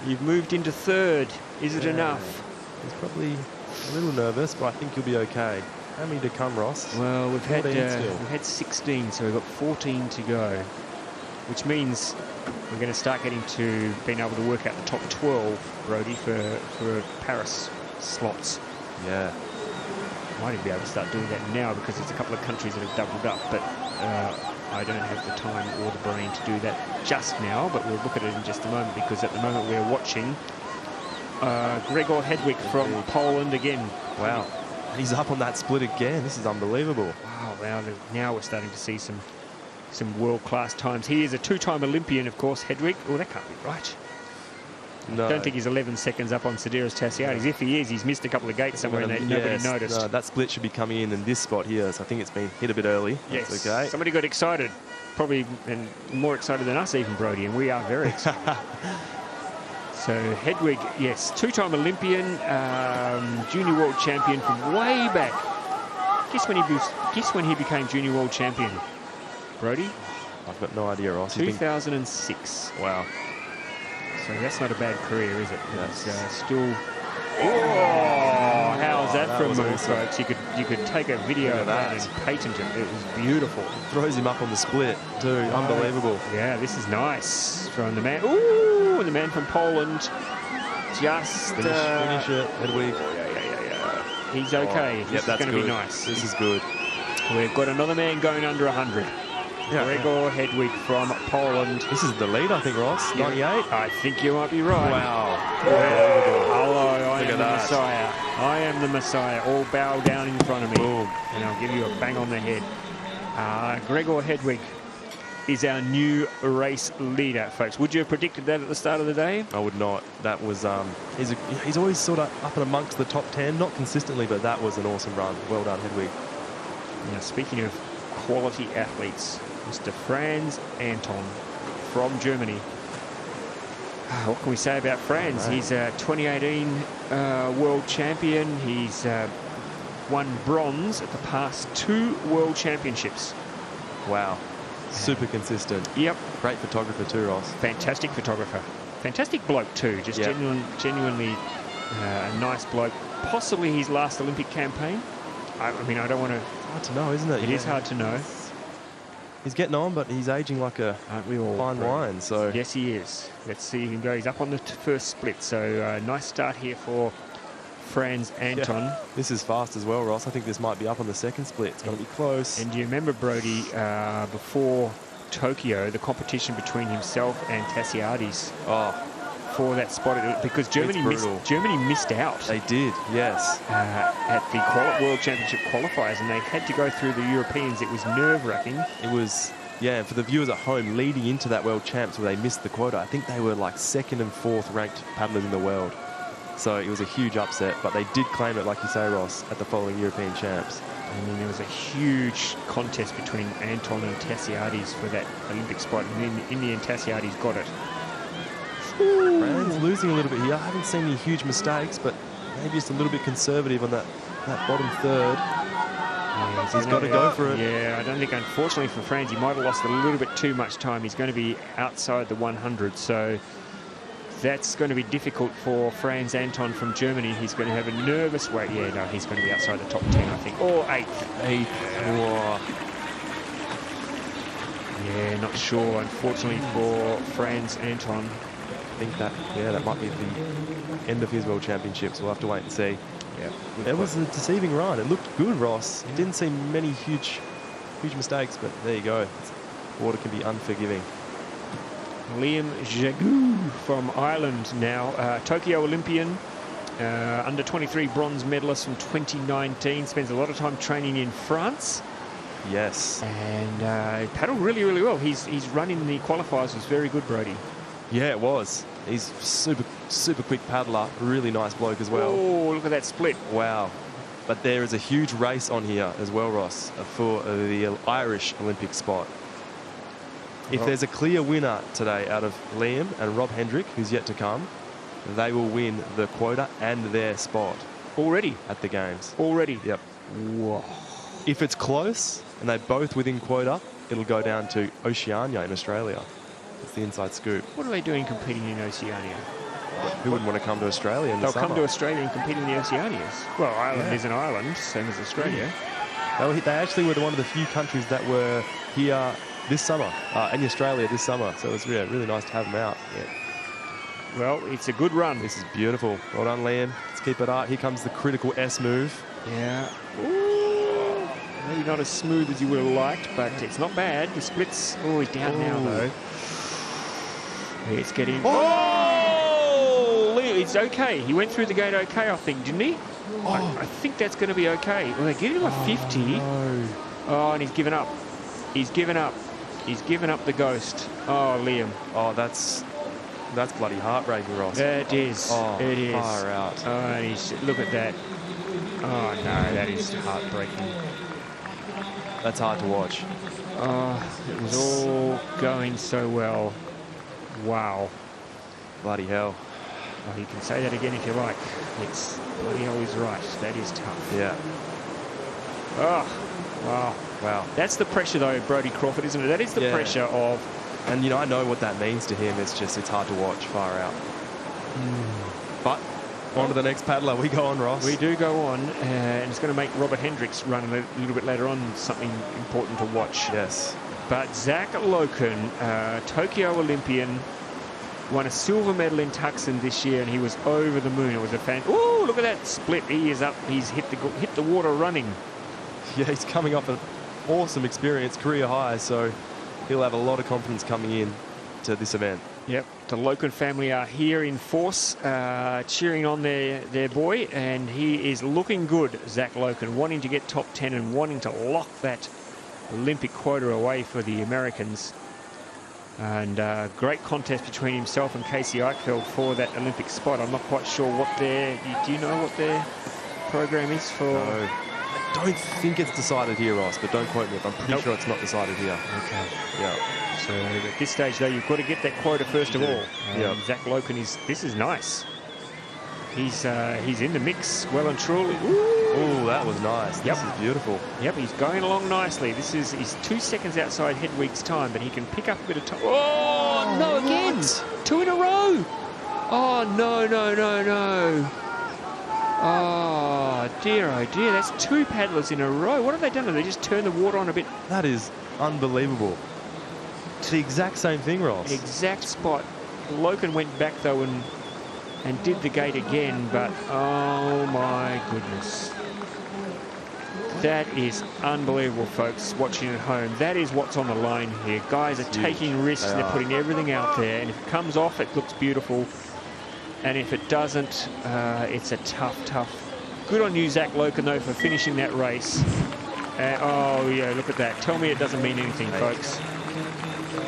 You've moved into third. Is it enough?
He's probably a little nervous, but I think he'll be okay. How many to come, Ross?
Well, we've had 16, so we've got 14 to go, which means we're going to start getting to being able to work out the top 12, Brodie, for Paris slots.
Yeah.
Might even be able to start doing that now because there's a couple of countries that have doubled up, but I don't have the time or the brain to do that just now, but we'll look at it in just a moment, because at the moment we're watching Gregor Hedwig from Poland again.
Wow. And he's up on that split again. This is unbelievable.
Wow, now we're starting to see some world-class times. He is a two-time Olympian, of course, Hedwig. Oh, that can't be right.
No.
I don't think he's 11 seconds up on Sidiris Tassiadis. If he is, he's missed a couple of gates somewhere and nobody noticed.
No, that split should be coming in this spot here, so I think it's been hit a bit early.
Yes.
That's okay.
Somebody got excited, probably, and more excited than us even, Brodie, and we are very excited. So Hedwig, yes, two-time Olympian, junior world champion from way back. Guess when he became junior world champion, Brodie?
I've got no idea, Ross.
2006.
Wow.
So that's not a bad career, is it?
That's
still... Oh, how's that for a move,
awesome.
folks? You could take a video of that and patent it. It was beautiful.
Throws him up on the split, too. Unbelievable.
Yeah, this is nice from the man. Ooh, the man from Poland. Just...
Finish it, Hedwig.
Yeah. He's okay.
Oh,
This is going to be nice.
This is good.
We've got another man going under 100.
Yeah.
Gregor Hedwig from Poland.
This is the lead, I think, Ross. 98?
I think you might be right.
Wow.
Hello, I am the
that.
Messiah. I am the Messiah. All bow down in front of me.
Boom.
And I'll give you a bang on the head. Gregor Hedwig is our new race leader, folks. Would you have predicted that at the start of the day?
I would not. That was... he's always sort of up and amongst the top 10. Not consistently, but that was an awesome run. Well done, Hedwig.
Now, speaking of quality athletes, Mr. Franz Anton from Germany. What can we say about Franz? He's a 2018 world champion. He's won bronze at the past 2 world championships.
Wow. Super consistent.
Yep.
Great photographer too, Ross.
Fantastic photographer. Fantastic bloke too. Just genuinely a nice bloke. Possibly his last Olympic campaign. I mean, I don't want to...
Hard to know, isn't it?
It is hard to know.
He's getting on, but he's aging like a fine wine. So
yes, he is. Let's see him go. He's up on the first split. So nice start here for Franz Anton.
Yeah. This is fast as well, Ross. I think this might be up on the second split. It's going to be close.
And do you remember, Brodie, before Tokyo, the competition between himself and Tassiadis for that spot? Because Germany missed out.
They did, yes.
At the World Championship qualifiers, and they had to go through the Europeans. It was nerve-wracking.
It was, yeah, for the viewers at home, leading into that World Champs where they missed the quota, I think they were like 2nd and 4th ranked paddlers in the world. So it was a huge upset, but they did claim it, like you say, Ross, at the following European Champs.
And then there was a huge contest between Anton and Tassiades for that Olympic spot. And in the end, Tassiades got it.
Fran's losing a little bit here. I haven't seen any huge mistakes, but maybe just a little bit conservative on that bottom third.
Yeah,
he's got to go for it.
Yeah, I don't think, unfortunately for Franz, he might have lost a little bit too much time. He's going to be outside the 100, so that's going to be difficult for Franz Anton from Germany. He's going to have a nervous wait. Yeah, no, he's going to be outside the top 10, I think. Or 8th.
Whoa.
Yeah, not sure, unfortunately, for Franz Anton.
I think that might be the end of his World Championships. We'll have to wait and see.
Yeah,
it was a deceiving run. It looked good, Ross. It didn't see many huge mistakes, but there you go. Water can be unforgiving.
Liam Jagu from Ireland now, Tokyo Olympian, under 23 bronze medalist from 2019, spends a lot of time training in France.
Yes.
And paddled really, really well. His run in the qualifiers was very good, Brody.
Yeah, it was. He's super quick paddler. Really nice bloke as well.
Oh, look at that split.
Wow. But there is a huge race on here as well, Ross, for the Irish Olympic spot. If there's a clear winner today out of Liam and Rob Hendrick, who's yet to come, they will win the quota and their spot.
Already?
At the Games.
Already?
Yep.
Whoa.
If it's close and they're both within quota, it'll go down to Oceania in Australia. That's the inside scoop.
What are they doing competing in Oceania?
Who wouldn't want to come to Australia in the summer?
They'll come to Australia and compete in the Oceanias. Well, Ireland is an island, same as Australia.
They actually were one of the few countries that were here this summer, in Australia this summer. So it's really nice to have them out.
Yeah. Well, it's a good run.
This is beautiful. Well done, Liam. Let's keep it up. Here comes the critical S move.
Yeah. Ooh. Maybe not as smooth as you would have liked, but it's not bad. The splits. Oh, he's down now, though. It's getting... Oh! It's okay. He went through the gate okay, I think, didn't he? Oh. I think that's going to be okay. Well, they give him a 50.
No.
Oh, and he's given up. He's given up. He's given up the ghost. Oh, Liam.
Oh, that's bloody heartbreaking, Ross.
It is.
Oh,
it is.
Far out.
Oh, and look at that. Oh, no, that is heartbreaking.
That's hard to watch.
Oh, it was all going so well. Wow.
Bloody hell.
Well, you can say that again if you like. It's bloody hell is right. That is tough.
Yeah.
Oh, wow.
Wow.
That's the pressure, though, Brodie Crawford, isn't it? That is the pressure of...
And, I know what that means to him. It's hard to watch far out. But on to the next paddler. We go on, Ross.
We do go on, and it's going to make Robert Hendricks run a little bit later on something important to watch.
Yes.
But Zach Loken, Tokyo Olympian, won a silver medal in Tucson this year, and he was over the moon. It was a fan. Oh, look at that split. He is up. He's hit the water running.
Yeah, he's coming off an awesome experience, career high, so he'll have a lot of confidence coming in to this event.
Yep, the Loken family are here in force, cheering on their boy, and he is looking good, Zach Loken, wanting to get top 10 and wanting to lock that Olympic quota away for the Americans. And great contest between himself and Casey Eichfeld for that Olympic spot. I'm not quite sure what do you know what their program is for?
No. I don't think it's decided here, Ross, but don't quote me. I'm pretty sure it's not decided here.
Okay.
Yeah.
So at this stage, though, you've got to get that quota first of all.
Yeah.
Zach Loken this is nice. He's in the mix, well and truly.
Oh, that was nice.
Yep.
This is beautiful.
Yep, he's going along nicely. He's 2 seconds outside Hedwig's time, but he can pick up a bit of time. Oh, no, again. What? 2 in a row. Oh, no. Oh, dear. That's 2 paddlers in a row. What have they done? Have they just turned the water on a bit?
That is unbelievable. It's the exact same thing, Ross.
Exact spot. Loken went back, though, and did the gate again, but oh, my goodness. That is unbelievable, folks, watching at home. That is what's on the line here. Guys are taking risks. They're putting everything out there, and if it comes off, it looks beautiful. And if it doesn't, it's a tough. Good on you, Zach Loken, though, for finishing that race. Oh, yeah, look at that. Tell me it doesn't mean anything, folks.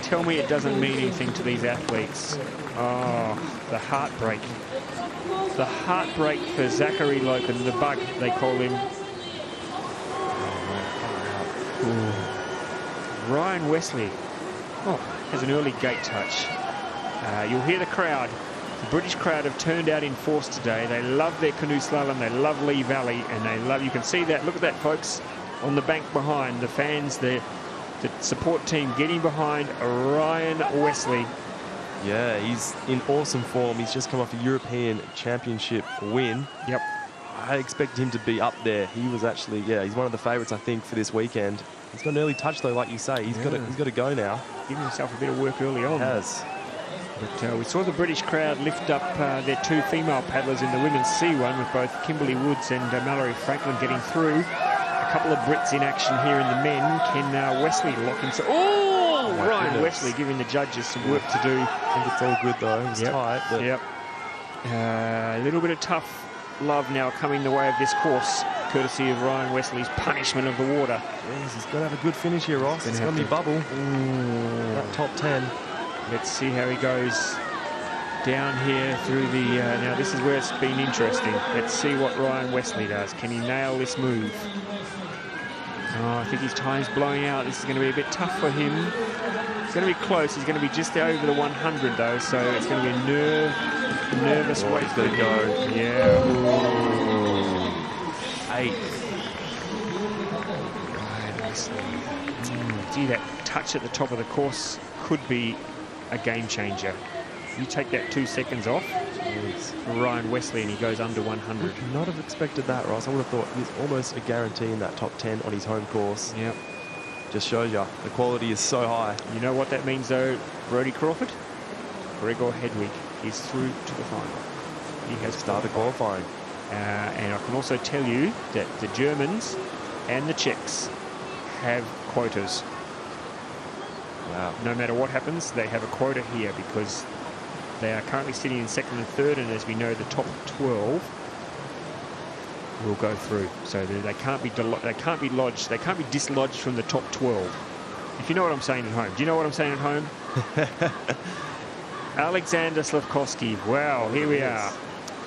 Tell me it doesn't mean anything to these athletes. Oh, the heartbreak. The heartbreak for Zachary Loken, the bug, they call him. Ryan Wesley has an early gate touch. You'll hear the crowd. The British crowd have turned out in force today. They love their canoe slalom. They love Lee Valley, and they love. You can see that. Look at that, folks, on the bank behind. The fans, the support team getting behind Ryan Wesley.
Yeah, he's in awesome form. He's just come off a European Championship win.
Yep.
I expected him to be up there. He was actually, he's one of the favourites, I think, for this weekend. He's got an early touch, though, like you say. He's got to go now.
Giving himself a bit of work early on.
He has.
But we saw the British crowd lift up their 2 female paddlers in the women's C1 with both Kimberly Woods and Mallory Franklin getting through. A couple of Brits in action here in the men. Can Wesley lock himself? Oh, Ryan Wesley giving the judges some work to do.
I think it's all good, though. It was tight. But
Yep. A little bit of tough love now coming the way of this course, courtesy of Ryan Wesley's punishment of the water.
Jeez, he's got to have a good finish here, Ross. It's going to be bubble. That top 10.
Let's see how he goes down here through the... now, this is where it's been interesting. Let's see what Ryan Wesley does. Can he nail this move? Oh, I think his time's blowing out. This is going to be a bit tough for him. It's going to be close. He's going to be just over the 100, though, so it's going to be a nervous way.
He's going to go.
Yeah.
Ooh. 8.
Ryan Wesley. Gee, that touch at the top of the course could be a game changer. You take that 2 seconds off for Ryan Wesley and he goes under 100.
Would not have expected that, Ross. I would have thought he's almost a guarantee in that top 10 on his home course.
Yep.
Just shows you the quality is so high.
You know what that means, though, Brodie Crawford? Gregor Hedwig is through to the final. He has
started qualifying.
And I can also tell you that the Germans and the Czechs have quotas.
Wow.
No matter what happens, they have a quota here because they are currently sitting in 2nd and 3rd, and as we know, the top 12 will go through. So they can't be lodged. They can't be dislodged from the top 12. If you know what I'm saying at home. Do you know what I'm saying at home? Alexander Slavkovsky. Wow, here we are.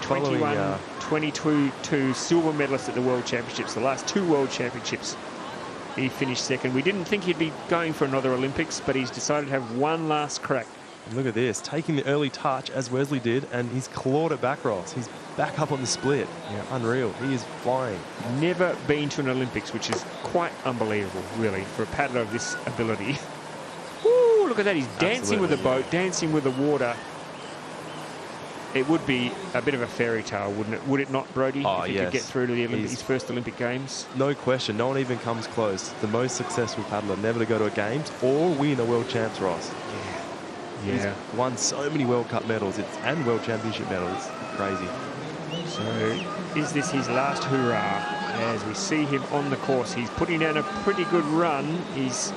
21, 22 silver medalists at the World Championships. The last 2 World Championships, he finished 2nd. We didn't think he'd be going for another Olympics, but he's decided to have one last crack.
And look at this, taking the early touch as Wesley did, and he's clawed it back, Ross. He's back up on the split.
Yeah.
Unreal. He is flying.
Never been to an Olympics, which is quite unbelievable, really, for a paddler of this ability. Woo, look at that. He's dancing with the boat, dancing with the water. It would be a bit of a fairy tale, wouldn't it? Would it not, Brodie?
Oh,
if he could get through to the his first Olympic Games?
No question. No one even comes close. The most successful paddler never to go to a Games or win a World Champs, Ross.
Yeah.
He's won so many World Cup medals and World Championship medals. Crazy.
So is this his last hurrah? As we see him on the course, he's putting down a pretty good run. He's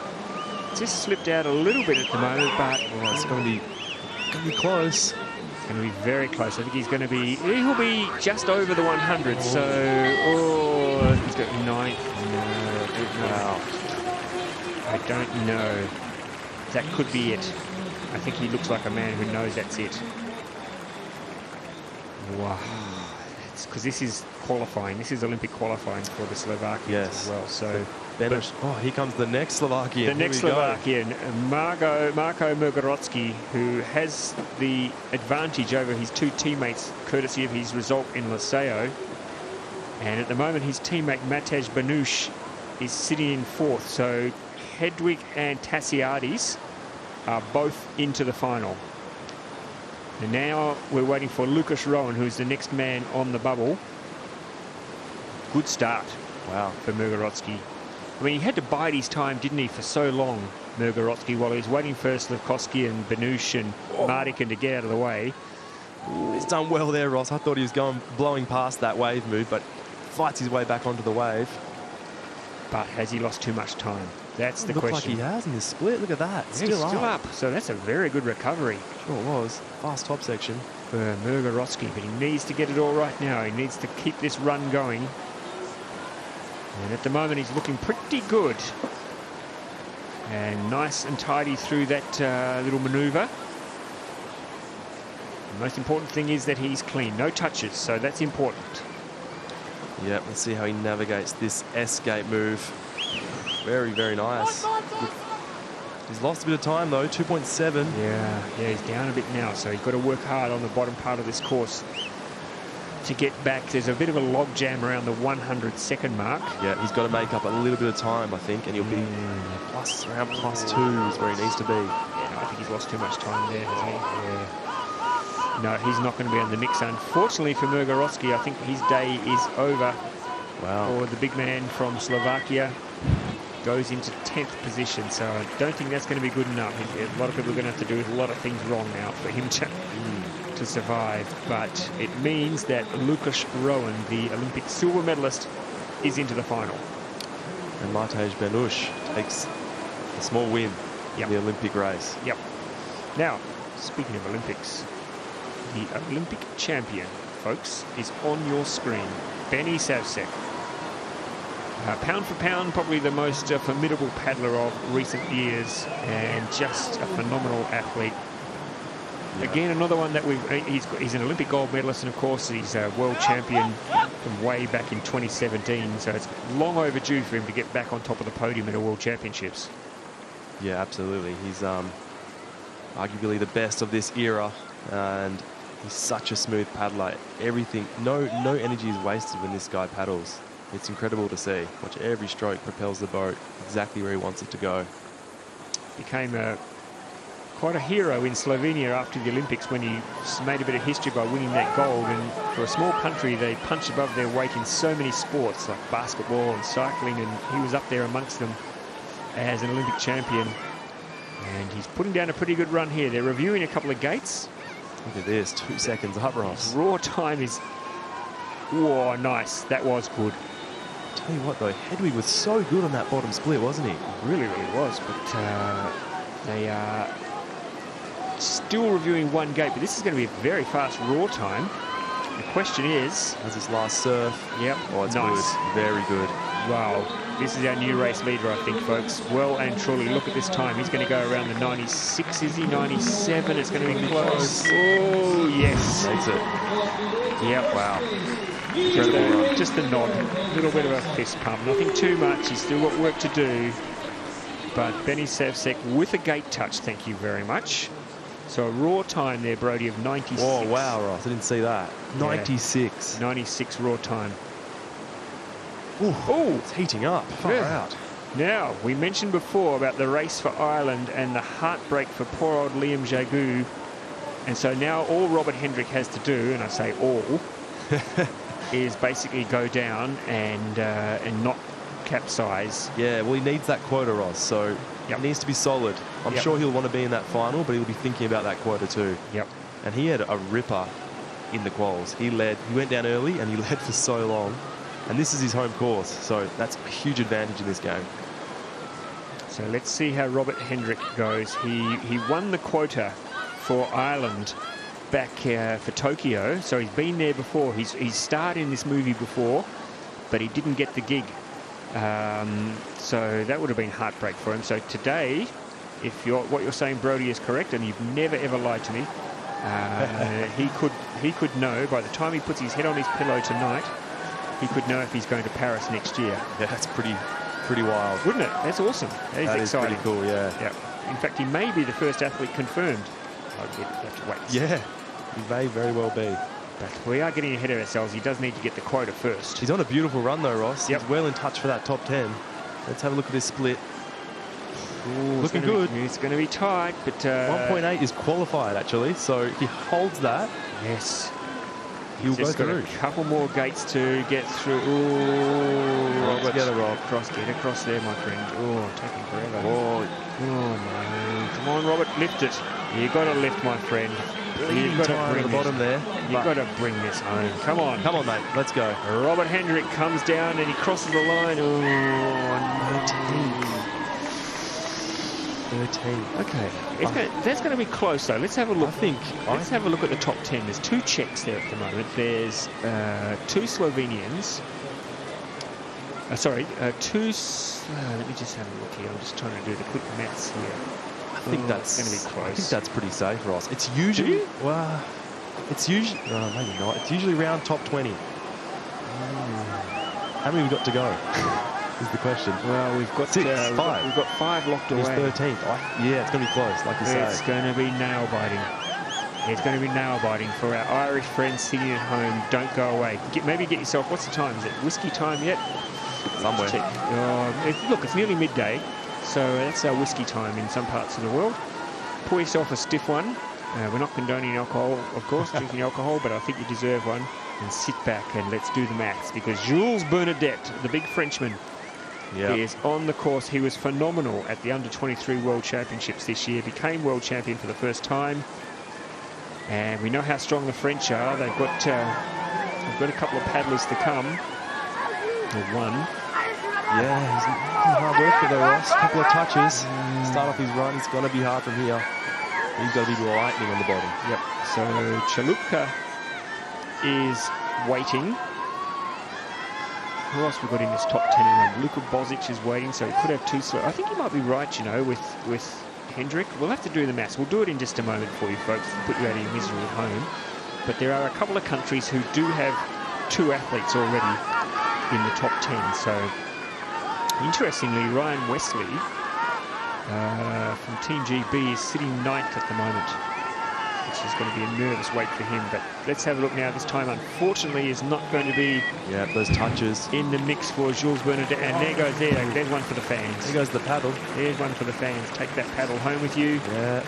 just slipped out a little bit at the moment, but
it's going to be close.
It's going to be very close. I think he'll be just over the 100. So, he's got 9th. No, I don't know. That could be it. I think he looks like a man who knows that's it. Wow. Because this is qualifying. This is Olympic qualifying for the Slovakians as well. So,
here comes the next Slovakian.
The next Slovakian, Marko Mrgorotsky, who has the advantage over his 2 teammates, courtesy of his result in Laseo. And at the moment, his teammate Matej Banush is sitting in 4th. So Hedwig and Tassiadis are both into the final. And now we're waiting for Lucas Rowan, who's the next man on the bubble. Good start.
Wow.
For Mrgorotsky. I mean, he had to bide his time, didn't he, for so long, Mrgorotsky, while he was waiting for Slavkovsky and Banush and Mardikin to get out of the way.
He's done well there, Ross. I thought he was blowing past that wave move, but fights his way back onto the wave.
But has he lost too much time? That's the question.
Looks like he has in this split. Look at that.
Yeah, still up. So that's a very good recovery.
Sure was. Fast top section.
For Mrgorotsky, but he needs to get it all right now. He needs to keep this run going. And at the moment, he's looking pretty good. And nice and tidy through that little manoeuvre. The most important thing is that he's clean. No touches, so that's important.
Yeah, let's see how he navigates this S-gate move. Very, very nice. He's lost a bit of time, though, 2.7.
Yeah, he's down a bit now, so he's got to work hard on the bottom part of this course to get back. There's a bit of a log jam around the 100-second mark.
Yeah, he's got to make up a little bit of time, I think, and he'll be around +2 is where he needs to be.
Yeah, no, I think he's lost too much time there, hasn't he? Yeah. No, he's not going to be on the mix. Unfortunately for Mirgorowski, I think his day is over.
Wow.
Or the big man from Slovakia goes into 10th position, so I don't think that's going to be good enough. A lot of people are going to have to do a lot of things wrong now for him to survive, but it means that Lukas Rowan, the Olympic silver medalist, is into the final.
And Matej Benush takes a small win in the Olympic race.
Yep. Now, speaking of Olympics, the Olympic champion, folks, is on your screen. Benny Savsek. Pound for pound, probably the most formidable paddler of recent years, and just a phenomenal athlete. Yeah. Again, another one that he's an Olympic gold medalist, and of course he's a world champion from way back in 2017, so it's long overdue for him to get back on top of the podium at a world championships.
Yeah, absolutely. He's arguably the best of this era, and he's such a smooth paddler. Everything, no energy is wasted when this guy paddles. It's incredible to see. Watch every stroke propels the boat exactly where he wants it to go.
Became quite a hero in Slovenia after the Olympics when he made a bit of history by winning that gold. And for a small country, they punch above their weight in so many sports like basketball and cycling, and he was up there amongst them as an Olympic champion. And he's putting down a pretty good run here. They're reviewing a couple of gates.
Look at this, 2 seconds up, Ross.
His raw time is, whoa, nice. That was good.
Tell you what, though, Hedwig was so good on that bottom split, wasn't he?
Really, really was. But they are still reviewing one gate. But this is going to be a very fast raw time. The question is...
As his last surf.
Yep.
Oh, it's
nice.
Good. Very good.
Wow. This is our new race leader, I think, folks. Well and truly, look at this time. He's going to go around the 96, is he? 97. It's going to be close. Oh, yes.
Makes it.
Yep.
Wow.
Just a nod, a little bit of a fist pump. Nothing too much. He's still got work to do. But Benny Savsek with a gate touch, thank you very much. So a raw time there, Brody, of 96.
Oh, wow, Ross. I didn't see that.
Yeah.
96.
96 raw time.
Oh, it's heating up. Far out.
Now, we mentioned before about the race for Ireland and the heartbreak for poor old Liam Jagu. And so now all Robert Hendrick has to do, and I say all, is basically go down and not capsize.
Yeah, well, he needs that quota, Ross, so it needs to be solid. I'm sure he'll want to be in that final, but he'll be thinking about that quota too.
Yep.
And he had a ripper in the quals. He went down early and he led for so long. And this is his home course, so that's a huge advantage in this game.
So let's see how Robert Hendrick goes. He won the quota for Ireland back for Tokyo, so he's been there before. He's starred in this movie before, but he didn't get the gig. So that would have been heartbreak for him. So today, if what you're saying, Brody, is correct, and you've never ever lied to me, he could know by the time he puts his head on his pillow tonight. He could know if he's going to Paris next year.
Yeah, that's pretty wild,
wouldn't it? That's awesome. That is exciting.
Pretty cool. Yeah.
In fact, he may be the first athlete confirmed. I would have to wait.
Yeah, he may very well be.
But we are getting ahead of ourselves. He does need to get the quota first.
He's on a beautiful run though, Ross.
Yep.
He's well in touch for that top 10. Let's have a look at this split.
Ooh,
looking good.
It's going to be tight, but
1.8 is qualified actually. So if he holds that,
yes,
he'll go through.
A couple more gates to get through. Ooh, Robert,
get
across there, my friend. Oh, taking forever.
Oh
no! Come on, Robert, lift it. You got to lift, my friend. You've got to bring
the bottom there.
You've got to bring this home. Come on,
mate. Let's go.
Robert Hendrick comes down and he crosses the line. Oh, no. 13. Okay, that's going to be close though. Let's have a look. Let's have a look at the top 10. There's 2 Czechs there at the moment. There's 2 Slovenians. Sorry, 2. Let me just have a look here. I'm just trying to do the quick maths here.
I think that's
going to be close.
I think that's pretty safe, Ross. It's usually it's usually maybe not. It's usually around top 20. How many we got to go? is the question.
Well, we've got
6, 5.
We've got 5 locked away.
He's 13th. Yeah, it's going to be close, like you say.
It's going to be nail-biting. It's going to be nail-biting for our Irish friends sitting at home. Don't go away. Maybe get yourself, what's the time? Is it whiskey time yet?
Somewhere.
Look, it's nearly midday, so that's our whiskey time in some parts of the world. Pour yourself a stiff one. We're not condoning alcohol, of course, drinking alcohol, but I think you deserve one. And sit back and let's do the maths, because Jules Bernadette, the big Frenchman, is on the course. He was phenomenal at the Under-23 World Championships this year, became world champion for the first time. And we know how strong the French are. They've got a couple of paddlers to come. Or one.
Yeah, he's hard work for though, Ross. A couple of touches. Start off his run. It's going to be hard from here. He's got to be lightning on the bottom.
Yep. So Chalupka is waiting. Who else we got in this top 10 run? Luka Bozic is waiting, so we could have 2 slow. I think you might be right, you know, with Hendrick. We'll have to do the maths. We'll do it in just a moment for you folks, to put you out of your misery at home. But there are a couple of countries who do have 2 athletes already in the top 10. So, interestingly, Ryan Wesley from Team GB is sitting 9th at the moment, which is going to be a nervous wait for him. But let's have a look now. This time, unfortunately, is not going to be
those touches
in the mix for Jules Bernadette. And there goes there's one for the fans.
There goes the paddle.
There's one for the fans. Take that paddle home with you.
Yeah,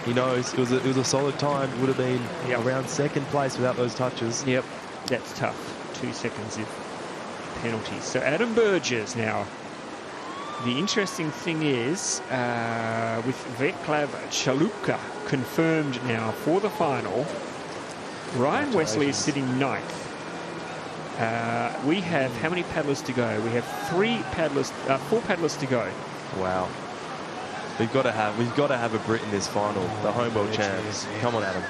he knows. It was a solid time. Would have been around 2nd place without those touches.
Yep, that's tough. 2 seconds of penalties. So Adam Burgess now. The interesting thing is, with Vaclav Chalupka confirmed now for the final, Ryan Wesley is sitting 9th. We have how many paddlers to go? We have 4 paddlers to go.
Wow. We've got to have a Brit in this final. The home world champs. Come on, Adam.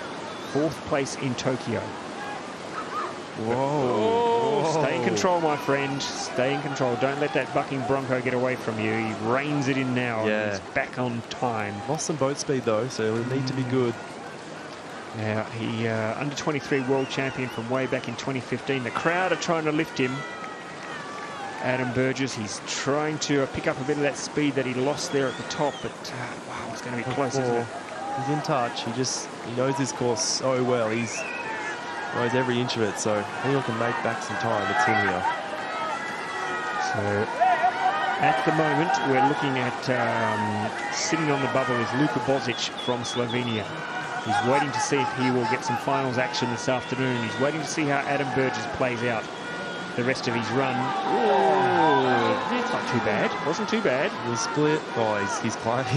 4th place in Tokyo.
Whoa.
Whoa. Stay in control, my friend. Stay in control. Don't let that bucking Bronco get away from you. He reins it in now.
Yeah.
He's back on time.
Lost some boat speed, though, so it'll need to be good.
Now, he Under-23 world champion from way back in 2015. The crowd are trying to lift him. Adam Burgess, he's trying to pick up a bit of that speed that he lost there at the top, but wow, it's going to be close, isn't it?
He's in touch. He knows this course so well. He knows every inch of it, so anyone can make back some time. It's him here.
So at the moment, we're looking at sitting on the bubble is Luka Bozic from Slovenia. He's waiting to see if he will get some finals action this afternoon. He's waiting to see how Adam Burgess plays out the rest of his run. Oh, it's not too bad. Wasn't too bad.
The split. Oh, he's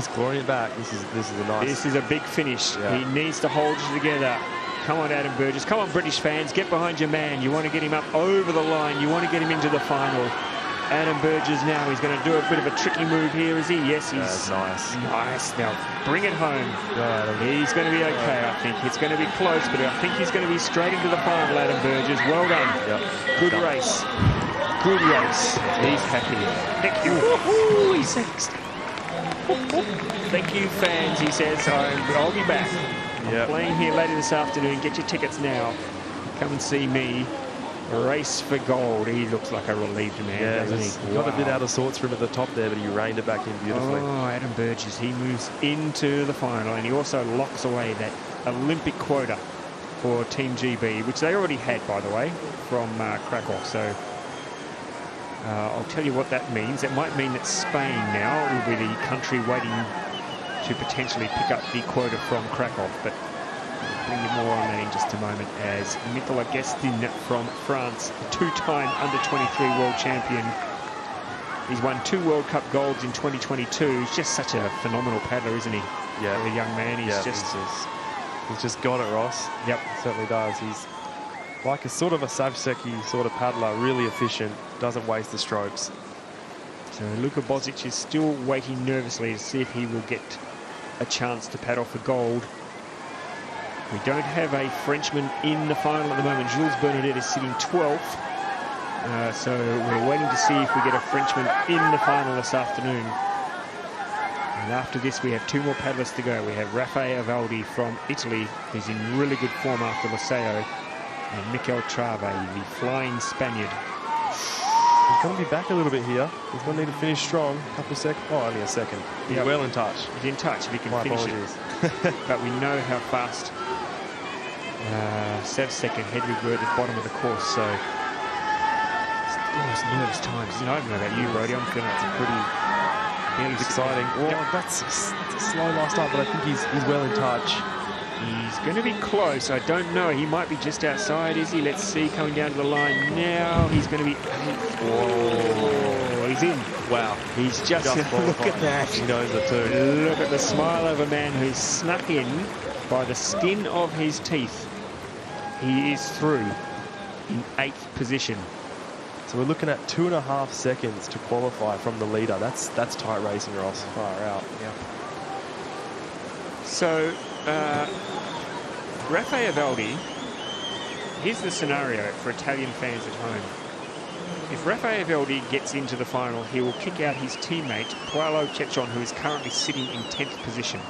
clawing it back. This is a nice.
This is a big finish.
Yeah.
He needs to hold it together. Come on, Adam Burgess. Come on, British fans. Get behind your man. You want to get him up over the line. You want to get him into the final. Adam Burgess now. He's going to do a bit of a tricky move here, is he? Yes, he's
nice.
Nice. Now, bring it home.
Yeah,
he's going to be okay, I think. It's going to be close, but I think he's going to be straight into the final, Adam Burgess. Well done.
Yep.
Good race. Good race. He's happy. Thank you. He says. Thank you, fans, he says. I'll be back. I'm playing here later this afternoon. Get your tickets now. Come and see me. Race for gold. He looks like a relieved man, doesn't he?
He got a bit out of sorts for him at the top there, but he reined it back in beautifully.
Oh, Adam Burgess. He moves into the final, and he also locks away that Olympic quota for Team GB, which they already had, by the way, from Krakow. So I'll tell you what that means. It might mean that Spain now will be the country waiting to potentially pick up the quota from Krakow, but I'll bring you more on that in just a moment, as Nicolas Guestin from France, the 2-time Under-23 world champion. He's won 2 World Cup golds in 2022. He's just such a phenomenal paddler, isn't he?
Yeah.
For a young man,
he's just got it, Ross.
Yep.
He certainly does. He's like a sort of a Savseki sort of paddler, really efficient, doesn't waste the strokes.
So Luka Bozic is still waiting nervously to see if he will get a chance to paddle for gold. We don't have a Frenchman in the final at the moment. Jules Bernadette is sitting 12th. So we're waiting to see if we get a Frenchman in the final this afternoon. And after this, we have 2 more paddlers to go. We have Raffaele Avaldi from Italy, who's in really good form after Liceo, and Mikel Trave, the flying Spaniard.
He's going to be back a little bit here. He's going to need to finish strong. Couple seconds. Oh, only a second. He's well in touch.
He's in touch if he can
My
finish
apologies.
it. But we know how fast Savsek and Hedwig were at the bottom of the course, so it's nervous times. I don't know about you, Brody. I'm feeling it's a pretty
exciting. Well, that's a slow last start, but I think he's well in touch.
He's going to be close. I don't know. He might be just outside, is he? Let's see. Coming down to the line now. He's going to be... Whoa. He's in.
Wow.
He's just look at that.
He knows it too.
Look at the smile of a man who's snuck in by the skin of his teeth. He is through in 8th position.
So we're looking at 2.5 seconds to qualify from the leader. That's tight racing, Ross. Far out.
Yeah. So, Raffaele Valdi, here's the scenario for Italian fans at home. If Raffaele Valdi gets into the final, he will kick out his teammate, Paolo Cechon, who is currently sitting in 10th position.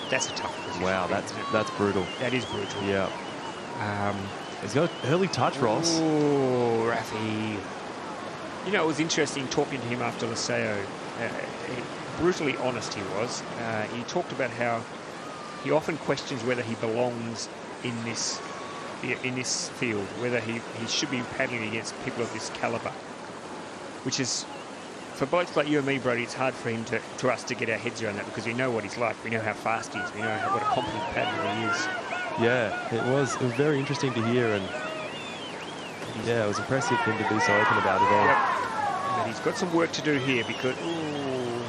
That's a tough position.
Wow, that's brutal.
That is brutal.
Yeah. He's got an early touch, Ross.
Oh, Rafi. You know, it was interesting talking to him after Liceo. Brutally honest he was. He talked about how he often questions whether he belongs in this field, whether he should be paddling against people of this caliber, which is, for blokes like you and me, Brody, it's hard for him to us to get our heads around that, because we know what he's like, we know how fast he is, we know what a competent paddler he is.
Yeah, it was very interesting to hear, and yeah, it was impressive for him to be so open about it all.
Yep. But he's got some work to do here, because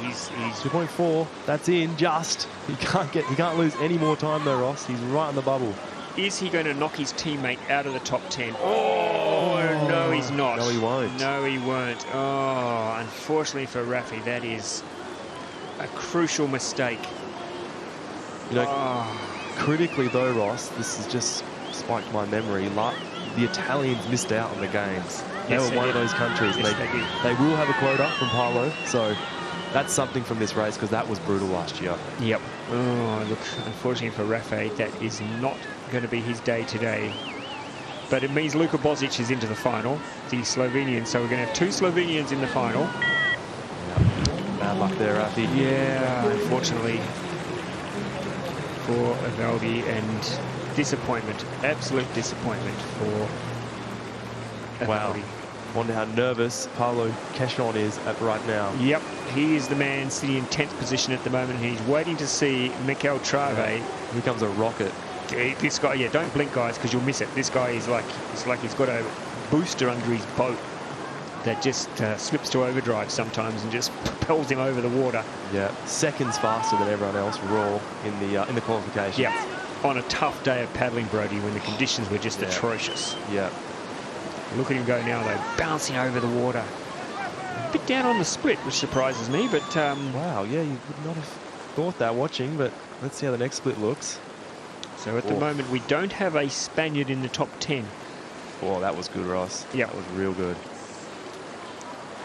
he's
2.4. That's in just. He can't lose any more time though, Ross. He's right on the bubble.
Is he going to knock his teammate out of the top 10? Oh, no, he's not.
No, he won't.
No, he won't. Oh, unfortunately for Rafi, that is a crucial mistake.
You know, critically though, Ross, this has just spiked my memory. The Italians missed out on the games. They were one of those countries.
Yes,
they will have a quota from Paolo, so that's something from this race, because that was brutal last year.
Yep. Oh, look, unfortunately for Rafa, that is not going to be his day today. But it means Luka Bozic is into the final, the Slovenian. So we're going to have 2 Slovenians in the final.
Yep. Bad luck there, Rafi.
Yeah, unfortunately for Valdi, and disappointment, absolute disappointment for Valdi.
Wonder how nervous Paolo Cechon is right now.
Yep, he is the man sitting in 10th position at the moment. He's waiting to see Mikel Trave.
Here comes a rocket.
This guy, yeah, don't blink, guys, because you'll miss it. This guy is it's like he's got a booster under his boat that just slips to overdrive sometimes and just propels him over the water.
Yeah, seconds faster than everyone else raw in the qualifications.
Yeah, on a tough day of paddling, Brody, when the conditions were just atrocious.
Yeah.
Look at him go now, though, bouncing over the water. A bit down on the split, which surprises me, but...
wow, yeah, you would not have thought that watching, but let's see how the next split looks.
So at the moment, we don't have a Spaniard in the top 10.
Oh, that was good, Ross.
Yeah.
That was real good.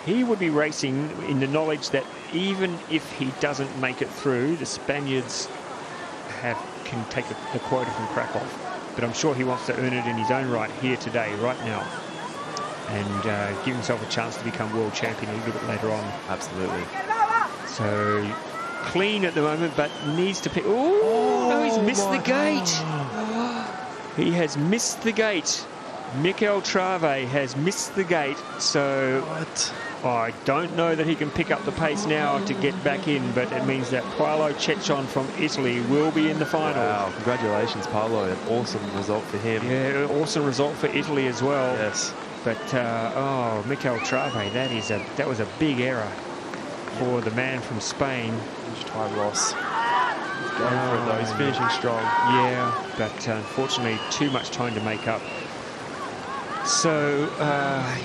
He would be racing in the knowledge that even if he doesn't make it through, the Spaniards can take the quota from Krakow. But I'm sure he wants to earn it in his own right here today, right now, and give himself a chance to become world champion a little bit later on.
Absolutely.
So clean at the moment, but needs to pick. Oh, no, he's missed the gate. He has missed the gate. Mikel Trave has missed the gate. So
what?
I don't know that he can pick up the pace now to get back in, but it means that Paolo Cechon from Italy will be in the final.
Wow, congratulations, Paolo. An awesome result for him.
Yeah, awesome result for Italy as well.
Yes.
But, Mikel Trave, that was a big error for the man from Spain.
Huge time loss. He's going for it, though. He's finishing strong.
Yeah, but unfortunately, too much time to make up. So,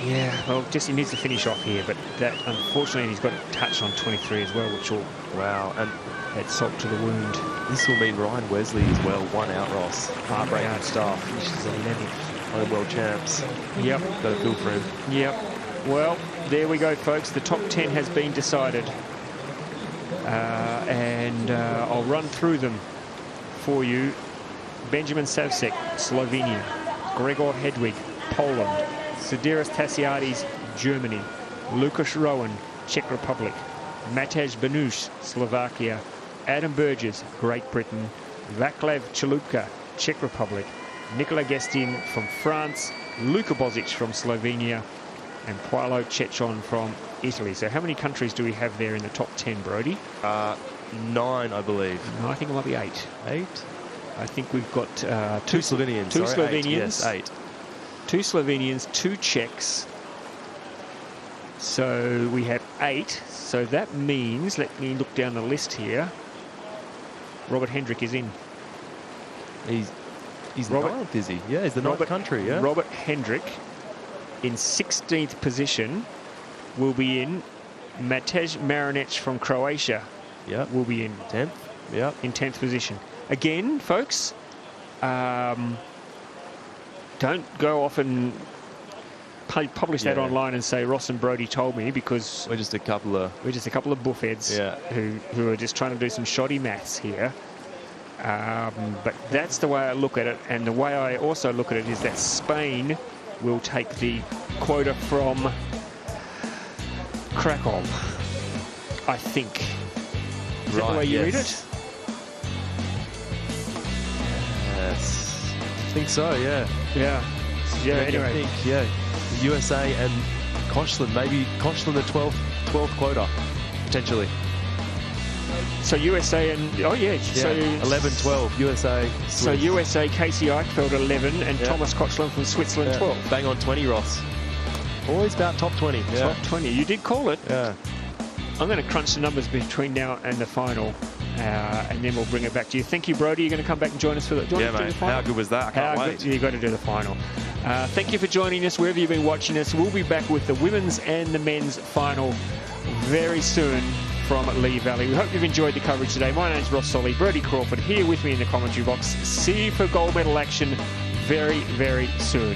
yeah, well, just he needs to finish off here, but that, unfortunately, he's got a touch on 23 as well, which will add salt to the wound.
This will mean Ryan Wesley as well, 1 out, Ross. Heartbreaking stuff.
Finishes 11th.
Home world champs.
Yep.
Got to feel for him.
Yep. Well, there we go, folks. The top 10 has been decided. And I'll run through them for you. Benjamin Savsek, Slovenia. Gregor Hedwig, Poland. Sidiris Tassiadis, Germany. Lukas Rowan, Czech Republic. Matej Benus, Slovakia. Adam Burgess, Great Britain. Vaclav Chalupka, Czech Republic. Nikola Gestin from France. Luka Bozic from Slovenia. And Paolo Cechon from Italy. So how many countries do we have there in the top 10, Brody?
9, I believe.
No, I think it might be 8.
8?
I think we've got
two Slovenians.
Two
sorry,
Slovenians.
8. Yes, 8.
2 Slovenians, 2 Czechs. So we have 8. So that means, let me look down the list here. Robert Hendrick is in.
He's
Robert,
ninth, is he? Yeah, he's the ninth country, yeah.
Robert Hendrick in 16th position will be in. Matej Marinec from Croatia will be in
10th. Yeah,
in 10th position. Again, folks, don't go off and publish that online and say Ross and Brody told me, because
we're just a couple of
buffheads who are just trying to do some shoddy maths here. But that's the way I look at it, and the way I also look at it is that Spain will take the quota from Krakow, I think. Is that the way you read it?
Yes. I think so, yeah.
Yeah. Anyway.
I think, the USA and Koshland, maybe Koshland the 12th quota, potentially.
So USA and, so
11, 12, USA. Swiss.
So USA, Casey Eichfeld 11, and Thomas Kochland from Switzerland 12.
Bang on 20, Ross. Always about top 20.
Top 20. You did call it.
Yeah.
I'm going to crunch the numbers between now and the final, and then we'll bring it back to you. Thank you, Brody. You're going to come back and join us for the final?
Yeah, mate. How good was that? I can't wait.
You've got to do the final. Thank you for joining us, wherever you've been watching us. We'll be back with the women's and the men's final very soon from Lee Valley. We hope you've enjoyed the coverage today. My name's Ross Solly, Brody Crawford here with me in the commentary box. See you for gold medal action very, very soon.